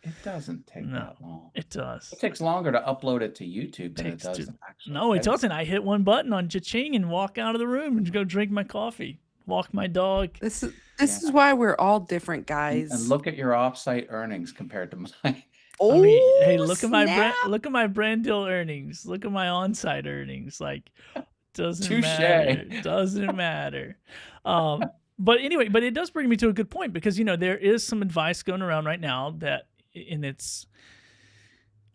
It doesn't take No, that long. it does. It takes longer to upload it to YouTube than it Takes does to- to actually No, it edit. doesn't. I hit one button on Cha-Ching and walk out of the room and go drink my coffee, walk my dog. This is Yeah. why we're all different, guys. And look at your offsite earnings compared to mine. Oh, I mean, hey, look at my snap. look at my brand deal earnings. Look at my on-site earnings. Like, doesn't Touche. matter. Doesn't matter. But anyway, but it does bring me to a good point because there is some advice going around right now that, and it's,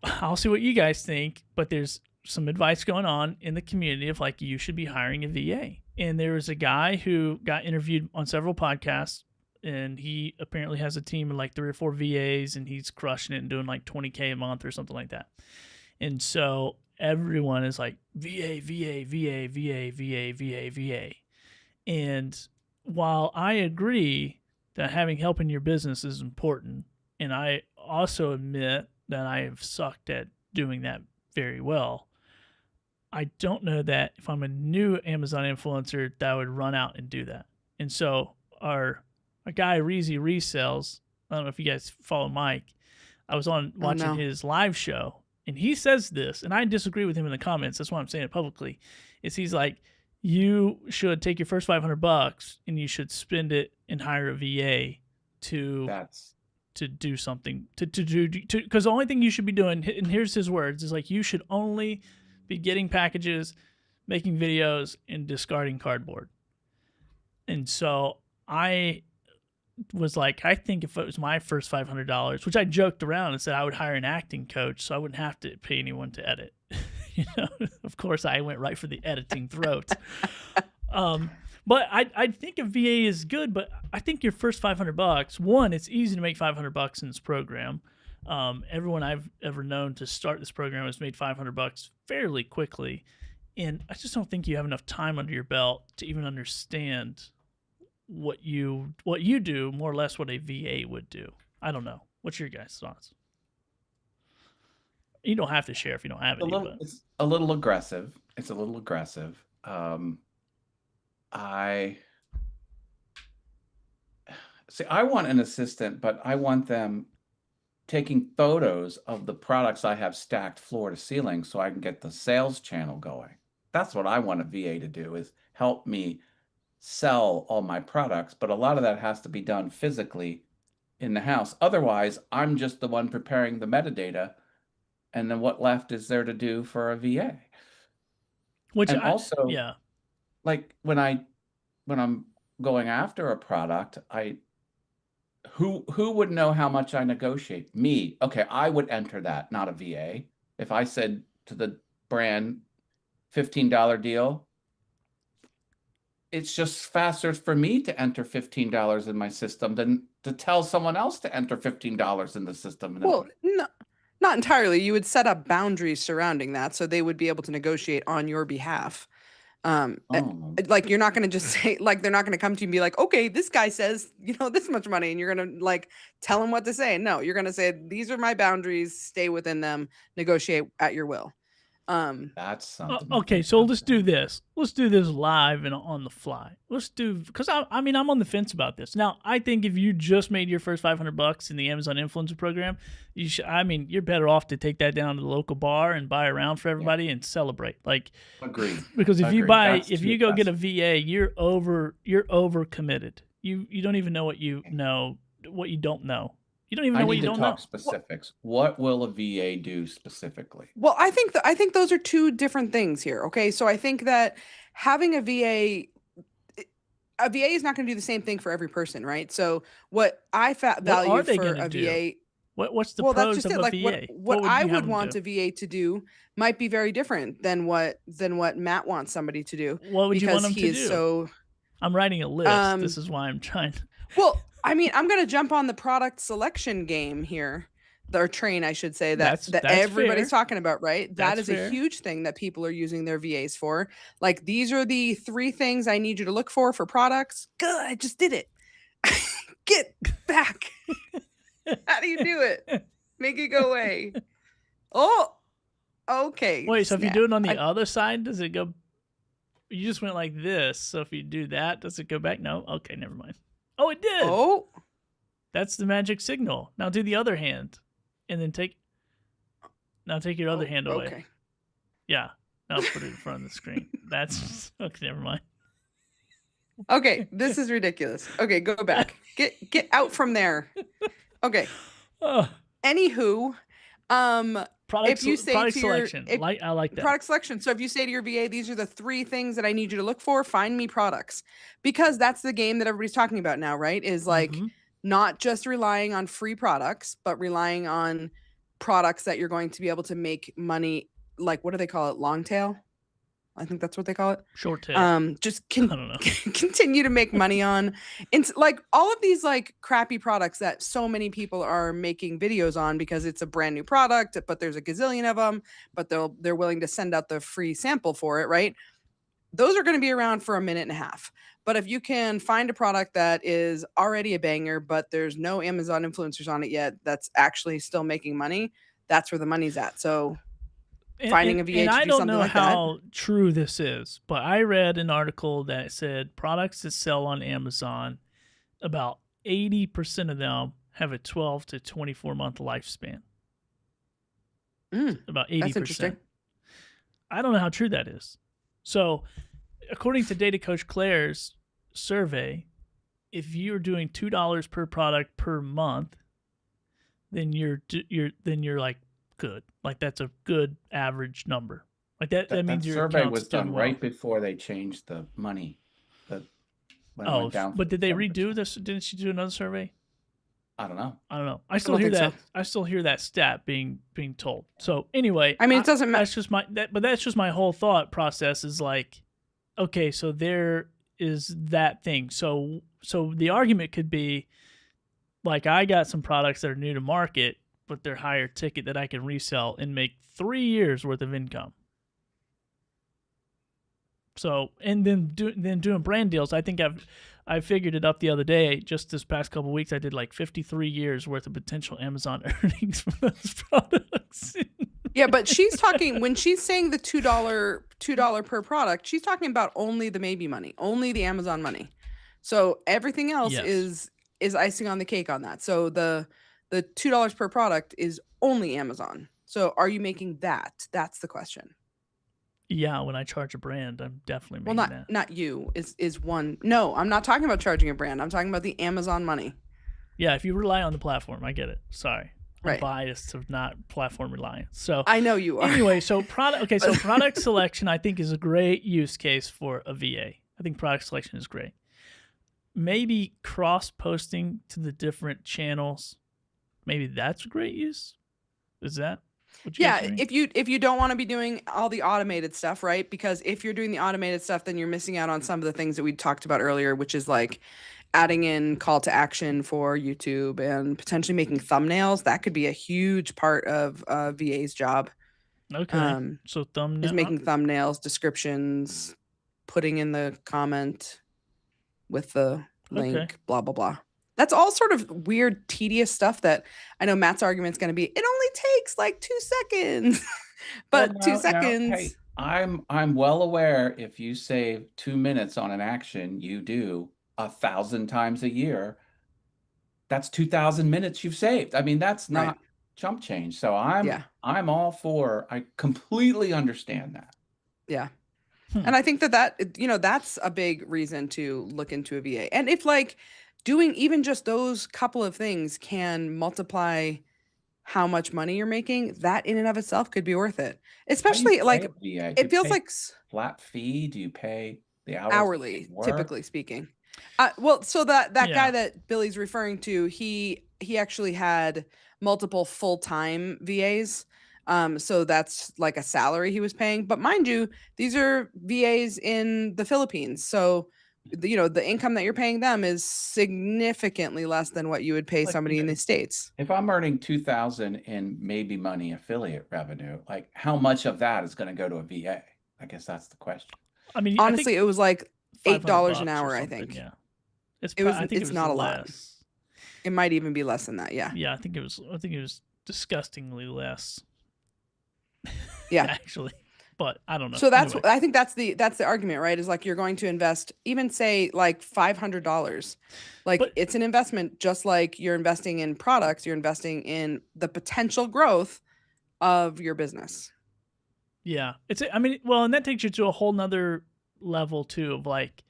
I'll see what you guys think, but there's some advice going on in the community of like you should be hiring a VA. And there was a guy who got interviewed on several podcasts, and he apparently has a team of like 3 or 4 VAs, and he's crushing it and doing like $20K a month or something like that. And so everyone is like VA, VA, VA, VA, VA, VA, VA. And while I agree that having help in your business is important, and I also admit that I have sucked at doing that very well, I don't know that if I'm a new Amazon influencer that I would run out and do that. And so our guy Reezy Resells, I don't know if you guys follow Mike, I was on watching no. his live show, and he says this, and I disagree with him in the comments. That's why I'm saying it publicly. He's like, you should take your first $500 and you should spend it and hire a VA to do something to do, because the only thing you should be doing, and here's his words, is like you should only be getting packages, making videos, and discarding cardboard. And so I was like, I think if it was my first $500, which I joked around and said I would hire an acting coach so I wouldn't have to pay anyone to edit. Of course, I went right for the editing throat. But I think a VA is good, but I think your first $500, one, it's easy to make $500 in this program. Everyone I've ever known to start this program has made $500 fairly quickly. And I just don't think you have enough time under your belt to even understand what you do, more or less what a VA would do. I don't know. What's your guys' thoughts? You don't have to share if you don't have any. It's a little aggressive. It's a little aggressive. I want an assistant, but I want them taking photos of the products I have stacked floor to ceiling so I can get the sales channel going. That's what I want a VA to do, is help me sell all my products. But a lot of that has to be done physically in the house. Otherwise, I'm just the one preparing the metadata. And then what left is there to do for a VA? Which And I, also, yeah. like when I'm going after a product, who would know how much I negotiate? Me. Okay, I would enter that, not a VA. If I said to the brand, $15 deal, it's just faster for me to enter $15 in my system than to tell someone else to enter $15 in the system. And then Well, no, not entirely. You would set up boundaries surrounding that so they would be able to negotiate on your behalf. oh, Like you're not going to just say, like, they're not going to come to you and be like, okay, this guy says, this much money, and you're going to like tell him what to say. No, you're going to say, these are my boundaries, stay within them, negotiate at your will. that's something. to Okay, think so about let's then. do this. Let's do this live and on the fly. Let's do, because I mean, I'm on the fence about this. Now, I think if you just made your first $500 in the Amazon Influencer Program, you're better off to take that down to the local bar and buy a round for everybody and celebrate. Like, Agreed. because if you Agreed. That's if too you go get a aggressive. VA, you're over committed. You don't even know what you know, what you don't know. You don't even I know what need you to don't know. talk specifics. What will a VA do specifically? Well, I think those are two different things here. Okay, so I think that having a VA is not going to do the same thing for every person, right? So what I What value are they for gonna a do? VA, What's the well, that's pros just of it. a Like VA? what would I you have would them want do? a VA to do might be very different than what Matt wants somebody to do What would you want because them he to is do? so I'm writing a list. um This is why I'm trying. well, I mean, I'm going to jump on the product selection game here. Or train, I should say, that That's everybody's fair. talking about, right? That That's is a fair. huge thing that people are using their VAs for. Like, these are the 3 things I need you to look for products. Good, I just did it. Get back. How do you do it? Make it go away. Oh, okay. Wait, so if you snap. do it on the other side, does it go? You just went like this. So if you do that, does it go back? No. Okay, never mind. Oh, it did. Oh, That's the magic signal. Now do the other hand, and then take your other hand away. okay. Yeah. Now put it in front of the screen. That's okay. Never mind. Okay, this is ridiculous. Okay, go back. Get out from there. Okay. Oh, Anywho, if you say product to your selection, I like that. product selection. So if you say to your VA, these are the 3 things that I need you to look for, find me products. Because that's the game that everybody's talking about now, right? Is like Mhm. not just relying on free products, but relying on products that you're going to be able to make money. Like, what do they call it? Long tail? I think that's what they call it. Short tail. Just I don't know. continue to make money on. And like all of these like crappy products that so many people are making videos on because it's a brand new product, but there's a gazillion of them, but they're willing to send out the free sample for it, right? Those are going to be around for a minute and a half. But if you can find a product that is already a banger, but there's no Amazon influencers on it yet, that's actually still making money, that's where the money's at. So finding a VA and to I do don't something know like how true this is, but I read an article that said products that sell on Amazon, about 80% of them have a 12 to 24 month lifespan. About 80%. That's interesting. I don't know how true that is. So, according to Data Coach Claire's survey, if you're doing $2 per product per month, then you're like good. Like that's a good average number. Like that means your survey account's was done doing well. right before they changed the money. When it Oh, went down but did they from redo 7%. this? Didn't she do another survey? I don't know. I don't know. I still don't hear think that. so. I still hear that stat being told. So anyway, I mean, it doesn't matter. That's just that's just my whole thought process is like, okay, so there is that thing. So the argument could be, like, I got some products that are new to market, but they're higher ticket that I can resell and make 3 years worth of income. So, and then doing brand deals, I think I figured it up the other day. Just this past couple of weeks, I did like 53 years worth of potential Amazon earnings from those products. Yeah, but she's talking when she's saying the $2 per product, she's talking about only the maybe money, only the Amazon money. So everything else Yes. is icing on the cake on that. So the The $2 per product is only Amazon. So are you making that? That's the question. Yeah, when I charge a brand, I'm definitely Well, making that. not you is one. No, I'm not talking about charging a brand. I'm talking about the Amazon money. Yeah, if you rely on the platform, I get it. Sorry. I'm Right. biased of not platform reliant. So I know you are. anyway, so product selection I think is a great use case for a VA. I think product selection is great. Maybe cross posting to the different channels. Maybe that's a great use. Is that what you guys Yeah, think? if you don't want to be doing all the automated stuff, right? Because if you're doing the automated stuff, then you're missing out on some of the things that we talked about earlier, which is like adding in call to action for YouTube and potentially making thumbnails. That could be a huge part of VA's job. Okay. So Is thumbnail. making thumbnails, descriptions, putting in the comment with the link, Okay. blah blah blah. That's all sort of weird, tedious stuff that I know Matt's argument's going to be. It only takes like 2 seconds, but Well, 2 no, seconds. hey, I'm well aware if you save 2 minutes on an action you do 1,000 times a year, that's 2,000 minutes you've saved. I mean, that's Right. not chump change. So Yeah. I'm all for. I completely understand that. Yeah. Hmm. And I think that's a big reason to look into a VA. And if like doing even just those couple of things can multiply how much money you're making, that in and of itself could be worth it. How do you Especially pay like a VA? Do it you feels pay like flat fee? Do you pay the hours hourly, they work? typically speaking. Well, so that Yeah. guy that Billy's referring to, he actually had multiple full-time VAs. So that's like a salary he was paying. But mind you, these are VAs in the Philippines. So the income that you're paying them is significantly less than what you would pay Like, somebody in the States. If I'm earning 2,000 in Maybe Money affiliate revenue, like how much of that is going to go to a VA? I guess that's the question. I mean, Honestly, it was like $8 $500 an or hour, I something, think. Yeah. I think it's not a lot. less. It might even be less than that. Yeah. Yeah, I think it was disgustingly less. Yeah. Actually. But I don't know. So Anyway. I think that's the argument, right? Is like you're going to invest even say like $500. Like But- it's an investment just like you're investing in products, you're investing in the potential growth of your business. Yeah. And that takes you to a whole nother level too of like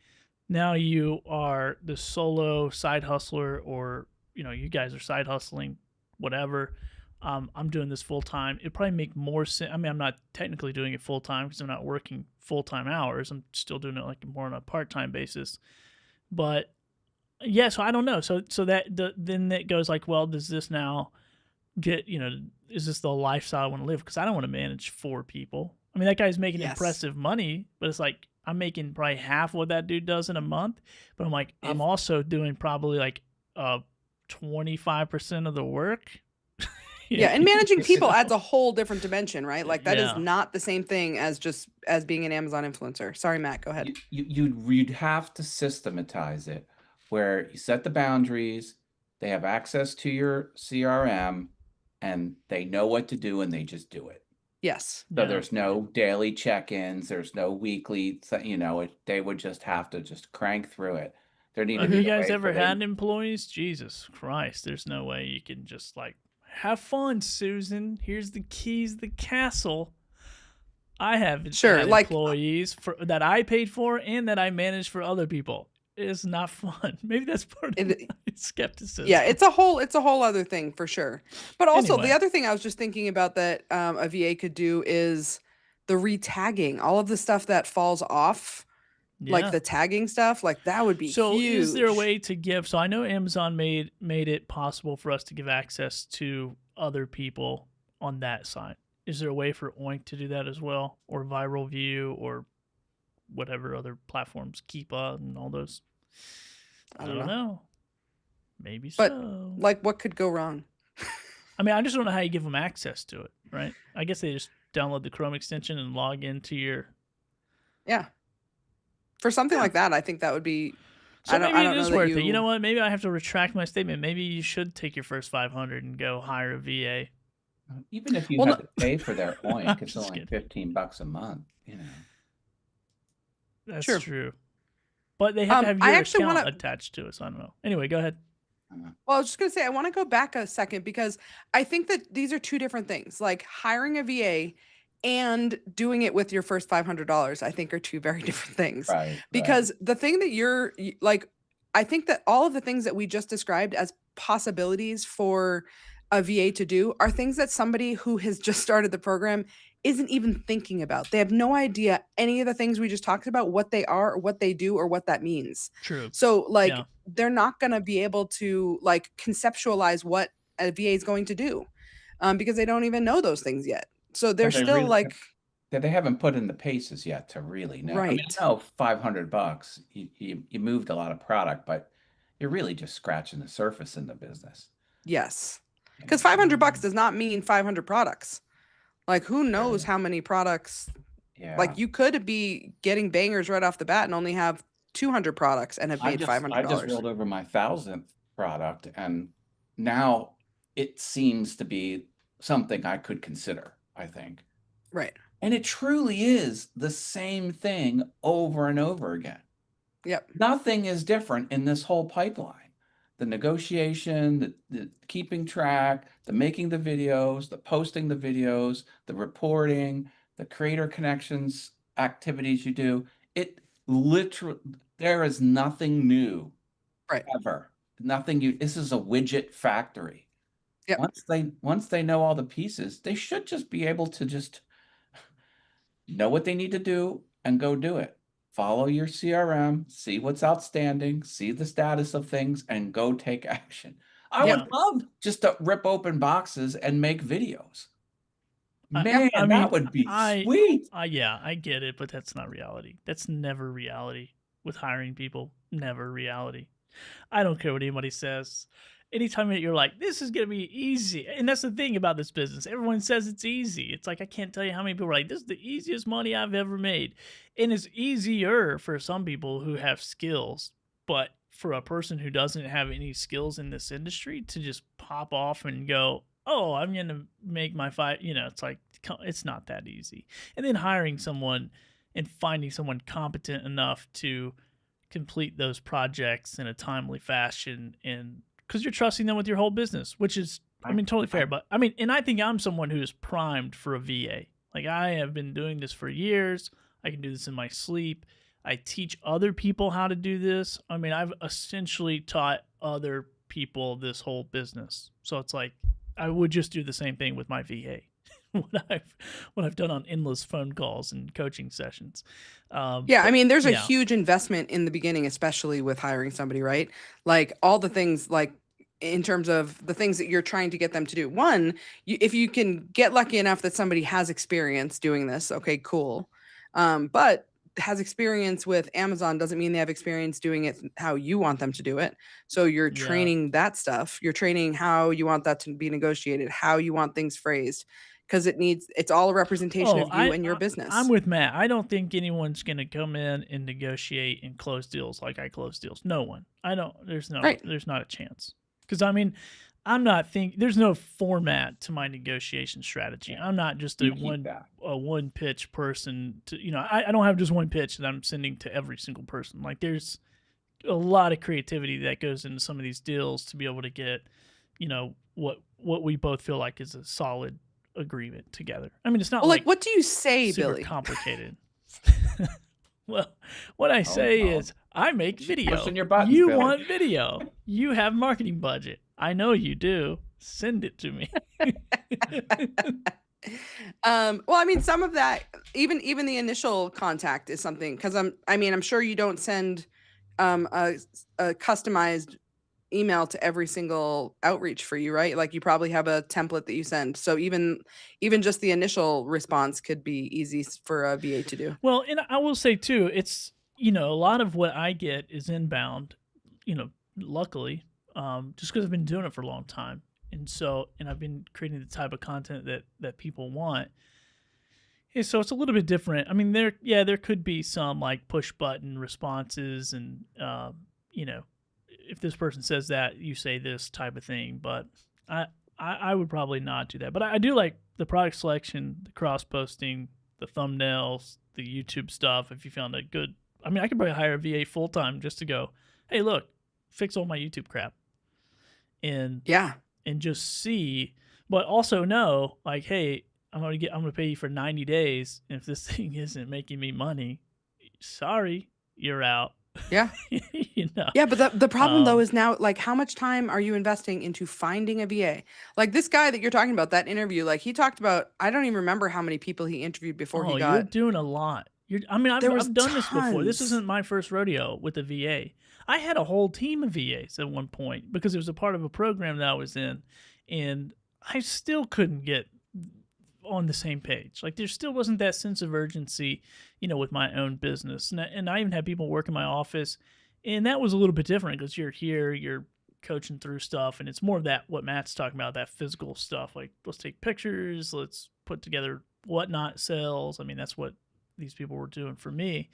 now you are the solo side hustler or you guys are side hustling, whatever. I'm doing this full time. It'd probably make more sense. I mean, I'm not technically doing it full time because I'm not working full time hours. I'm still doing it like more on a part time basis. But yeah, so I don't know. So then it goes like, well, does this now get is this the lifestyle I want to live? Because I don't want to manage 4 people. I mean, that guy's making Yes. impressive money, but it's like I'm making probably half what that dude does in a month. But I'm like, I'm also doing probably like 25% of the work. Yeah, and managing people adds a whole different dimension, right? Like that is Yeah. not the same thing as being an Amazon influencer. Sorry, Matt, go ahead. You'd have to systematize it where you set the boundaries, they have access to your CRM, and they know what to do and they just do it. Yes. So Yeah. there's no daily check-ins, there's no weekly, they would just have to just crank through it. There need to Have be you a guys way ever for them- had employees? Jesus Christ, there's no way you can just like have fun, Susan. Here's the keys to the castle. I have Sure, had like- employees that I paid for and that I managed for other people. It's not fun. Maybe that's part of It- my skepticism. Yeah, it's a whole other thing for sure. But also Anyway. the other thing I was just thinking about that a VA could do is the retagging, all of the stuff that falls off, like Yeah. the tagging stuff, like that would be So huge. is there a way to give? So I know Amazon made it possible for us to give access to other people on that side. Is there a way for Oink to do that as well, or Viral View, or whatever other platforms, Keepa and all those? I don't know. Maybe But, so. Like what could go wrong? I mean, I just don't know how you give them access to it, right? I guess they just download the Chrome extension and log into your. Yeah. For something like that, I think that would be So I don't maybe it know is that worth it. You you- know what? Maybe I have to retract my statement. Maybe you should take your first 500 and go hire a VA. Even if you Well, had no- to pay for their Oink, it's Just only kidding. $15 a month, That's Sure. true. But they have to have I your actually account wanna- attached to it, so I don't know. Anyway, go ahead. Well, I was just gonna say I want to go back a second because I think that these are two different things. Like hiring a VA and doing it with your first $500, I think are two very different things. Right, right. Because the thing that like, I think that all of the things that we just described as possibilities for a VA to do are things that somebody who has just started the program isn't even thinking about. They have no idea any of the things we just talked about, what they are, or what they do, or what that means. True. So, Yeah. like, they're not going to be able to like conceptualize what a VA is going to do because they don't even know those things yet. So they're Have they still really like, they haven't put in the paces yet to really know. I mean, right. I know $500, you moved a lot of product, but you're really just scratching the surface in the business. Yes. You Because know? $500 does not mean 500 products. Like, who knows Sure. how many products? Yeah. Like, you could be getting bangers right off the bat and only have 200 products and have I made just $500. rolled over my 1,000th product, and now it seems to be something I could consider, I think. Right. And it truly is the same thing over and over again. Yep. Nothing is different in this whole pipeline. The negotiation, the keeping track, the making the videos, the posting the videos, the reporting, the creator connections activities you do. It literally, there is nothing new Right. ever. Nothing you, this is a widget factory. Yep. Once they know all the pieces, they should just be able to just know what they need to do and go do it. Follow your CRM, see what's outstanding, see the status of things, and go take action. I Yeah. would love just to rip open boxes and make videos. I Man, mean, that would be sweet. yeah, I get it, but that's not reality. That's never reality with hiring people. Never reality. I don't care what anybody says. Anytime that you're like, this is gonna be easy, and that's the thing about this business. Everyone says it's easy. It's like I can't tell you how many people are like, this is the easiest money I've ever made, and it's easier for some people who have skills, but for a person who doesn't have any skills in this industry to just pop off and go, oh, I'm gonna make my five. It's like it's not that easy. And then hiring someone and finding someone competent enough to complete those projects in a timely fashion, and because you're trusting them with your whole business, which is, I mean, totally fair. But I mean, and I think I'm someone who is primed for a VA. Like, I have been doing this for years. I can do this in my sleep. I teach other people how to do this. I mean, I've essentially taught other people this whole business. So it's like I would just do the same thing with my VA. what I've done on endless phone calls and coaching sessions. Yeah, I mean, there's a yeah. huge investment in the beginning, especially with hiring somebody, right? Like all the things, like in terms of the things that you're trying to get them to do. One, if you can get lucky enough that somebody has experience doing this, okay, cool. But has experience with Amazon doesn't mean they have experience doing it how you want them to do it. So you're Yeah. training that stuff. You're training how you want that to be negotiated, how you want things phrased, because it's all a representation of you and your business. I'm with Matt. I don't think anyone's going to come in and negotiate and close deals like I close deals. No one. There's not a chance. Because I mean, there's no format to my negotiation strategy. I'm not just a one pitch person I don't have just one pitch that I'm sending to every single person. Like, there's a lot of creativity that goes into some of these deals to be able to get, what we both feel like is a solid agreement together. I mean, it's not like what do you say, super Billy? complicated. Well, what I say is I make video. Pushing your buttons, You Billy. want video. You have marketing budget. I know you do. Send it to me. Well, I mean, some of that, even the initial contact is something, because I'm sure you don't send a customized email to every single outreach for you, right? Like, you probably have a template that you send. So even just the initial response could be easy for a VA to do. Well, and I will say too, it's, a lot of what I get is inbound, luckily, just because I've been doing it for a long time. And I've been creating the type of content that people want. Yeah, so it's a little bit different. I mean, there could be some like push button responses and, if this person says that, you say this type of thing, but I would probably not do that. But I do like the product selection, the cross posting, the thumbnails, the YouTube stuff. If you found a good, I mean, I could probably hire a VA full time just to go, hey, look, fix all my YouTube crap. and Yeah. just see, but also know, like, hey, I'm gonna pay you for 90 days. And if this thing isn't making me money, sorry, you're out. Yeah. You know. Yeah, but the problem though Um, is now, like, how much time are you investing into finding a VA? Like this guy that you're talking about, that interview, like he talked about, I don't even remember how many people he interviewed before he you're got. doing a lot. I mean, There was I've done this before. This tons. isn't my first rodeo with a VA. I had a whole team of VAs at one point because it was a part of a program that I was in, and I still couldn't get on the same page. Like there still wasn't that sense of urgency, with my own business. And I even had people work in my office, and that was a little bit different because you're here, you're coaching through stuff, and it's more of that what Matt's talking about, that physical stuff. Like let's take pictures, let's put together whatnot sales. I mean, that's what these people were doing for me.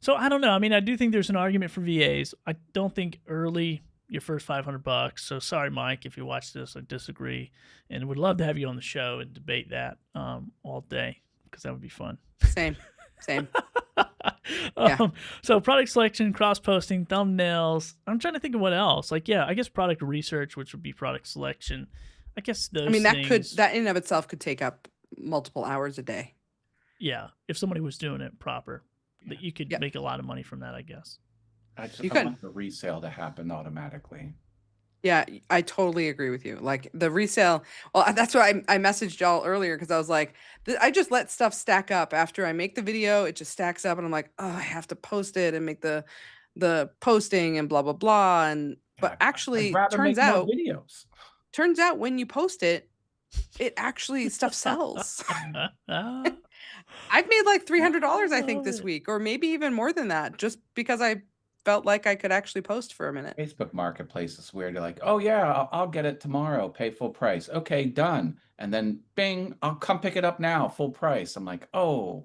So I don't know. I mean, I do think there's an argument for VAs. I don't think early your first $500. So sorry, Mike, if you watch this, I disagree, and would love to have you on the show and debate that all day because that would be fun. Same. Yeah. So product selection, cross posting, thumbnails. I'm trying to think of what else. Like, yeah, I guess product research, which would be product selection. I guess those. I mean, things, that in and of itself could take up multiple hours a day. Yeah, if somebody was doing it proper, that you could Yeah. make a lot of money from that, I guess. I just You I could. want the resale to happen automatically. Yeah, I totally agree with you. Like the resale, well, that's why I messaged y'all earlier because I was like, I just let stuff stack up after I make the video. It just stacks up, and I'm like, oh, I have to post it and make the posting and blah blah blah. And but I'd actually, rather turns make more out videos. when you post it, it actually stuff sells. I've made like $300, I think, this week, or maybe even more than that, just because I felt like I could actually post for a minute. Facebook Marketplace is weird. They're like, oh yeah, I'll get it tomorrow, pay full price. Okay, done. And then bing, I'll come pick it up now, full price. I'm like, oh,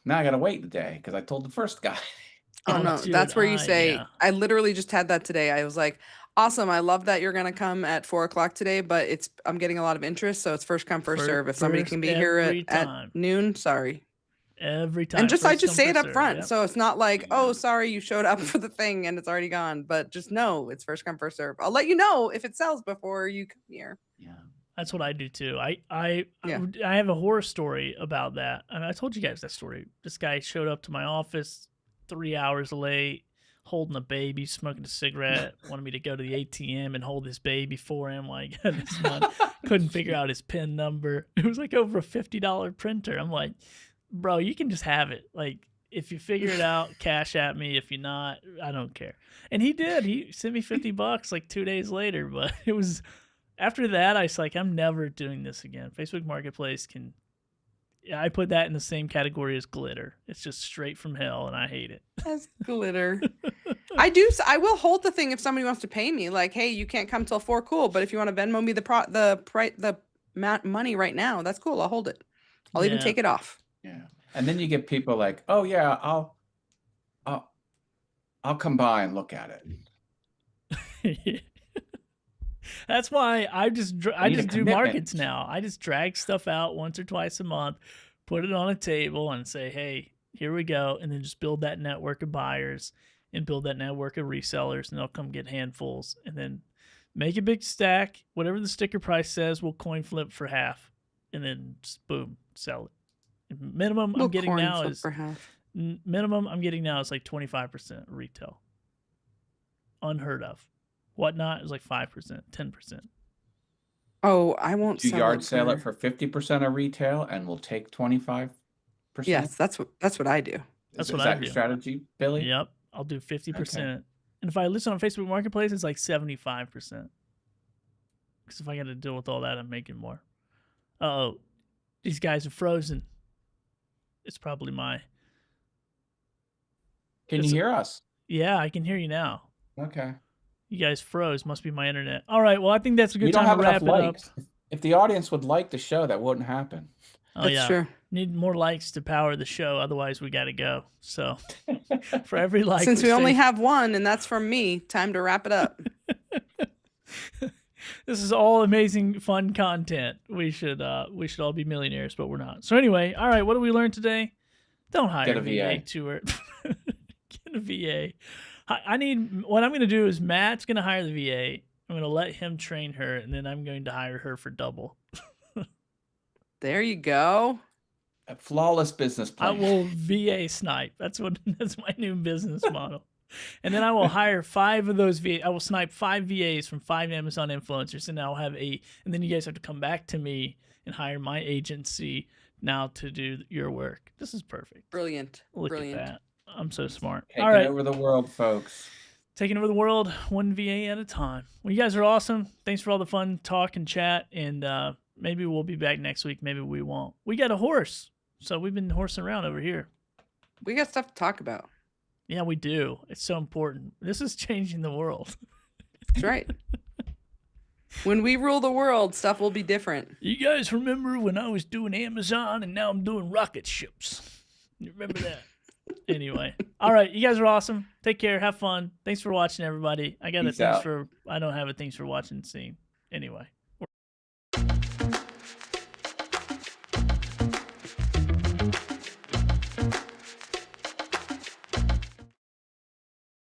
now I gotta wait the day because I told the first guy. Oh no, dude, that's where you say, yeah. I literally just had that today. I was like, awesome. I love that you're going to come at 4:00 today, but I'm getting a lot of interest. So it's first come, first serve. If somebody can be here every at time. noon, sorry. Every time. And I first just come, say it first up serve, front. yep. So it's not like, oh, sorry, you showed up for the thing and it's already gone, but just know it's first come, first serve. I'll let you know if it sells before you come here. Yeah. That's what I do too. I Yeah. have a horror story about that. I mean, I told you guys that story. This guy showed up to my office 3 hours late, holding a baby, smoking a cigarette, wanted me to go to the ATM and hold his baby for him. Like, this one couldn't figure out his PIN number. It was like over a $50 printer. I'm like, bro, you can just have it. Like, if you figure it out, cash at me. If you're not, I don't care. And he did. He sent me $50 like 2 days later. But it was after that, I was like, I'm never doing this again. Facebook Marketplace I put that in the same category as glitter. It's just straight from hell, and I hate it. As glitter. I will hold the thing if somebody wants to pay me. Like, hey, you can't come till 4, cool. But if you want to Venmo me the money right now, that's cool. I'll hold it. I'll even Yeah. take it off. Yeah. And then you get people like, oh yeah, I'll come by and look at it. That's why I just Need a do commitment. markets now. I just drag stuff out once or twice a month, put it on a table, and say, "Hey, here we go," and then just build that network of buyers and build that network of resellers, and they'll come get handfuls, and then make a big stack. Whatever the sticker price says, we'll coin flip for half, and then just boom, sell it. Minimum I'm getting now is for half. minimum I'm getting now is like 25% retail. Unheard of. Whatnot is like 5%, 10%. Oh, I won't Do sell yard sale it for. for 50% of retail and we'll take 25%. Yes, that's what I do. That's Is what that I your do. strategy, Billy? Yep, I'll do 50%. And if I list on Facebook Marketplace, it's like 75%. Because if I got to deal with all that, I'm making more. Oh, these guys are frozen. It's probably my. Can you It's- hear us? Yeah, I can hear you now. Okay. You guys froze. Must be my internet. All right. Well, I think that's a We good don't time have to wrap enough it up. likes. If the audience would like the show, that wouldn't happen. Oh That's yeah. true. Need more likes to power the show. Otherwise, we got to go. So, for every like, Since we say- only have one, and that's from me, time to wrap it up. This is all amazing, fun content. We should all be millionaires, but we're not. So anyway, all right. What did we learn today? Don't hire Get a VA VA. tour. Get a VA. I need. What I'm going to do is Matt's going to hire the VA. I'm going to let him train her, and then I'm going to hire her for double. There you go. A flawless business I plan. will VA snipe. That's my new business model. And then I will hire 5 of those VA. I will snipe 5 VAs from 5 Amazon influencers, and I'll have 8. And then you guys have to come back to me and hire my agency now to do your work. This is perfect. Brilliant. Look Brilliant. at that. I'm so smart. Taking All right. over the world, folks. Taking over the world one VA at a time. Well, you guys are awesome. Thanks for all the fun talk and chat. And maybe we'll be back next week. Maybe we won't. We got a horse. So we've been horsing around over here. We got stuff to talk about. Yeah, we do. It's so important. This is changing the world. That's right. When we rule the world, stuff will be different. You guys remember when I was doing Amazon and now I'm doing rocket ships? You remember that? Anyway. All right. You guys are awesome. Take care. Have fun. Thanks for watching, everybody. I got a Peace thanks out. for, I don't have a thanks for watching scene. Anyway.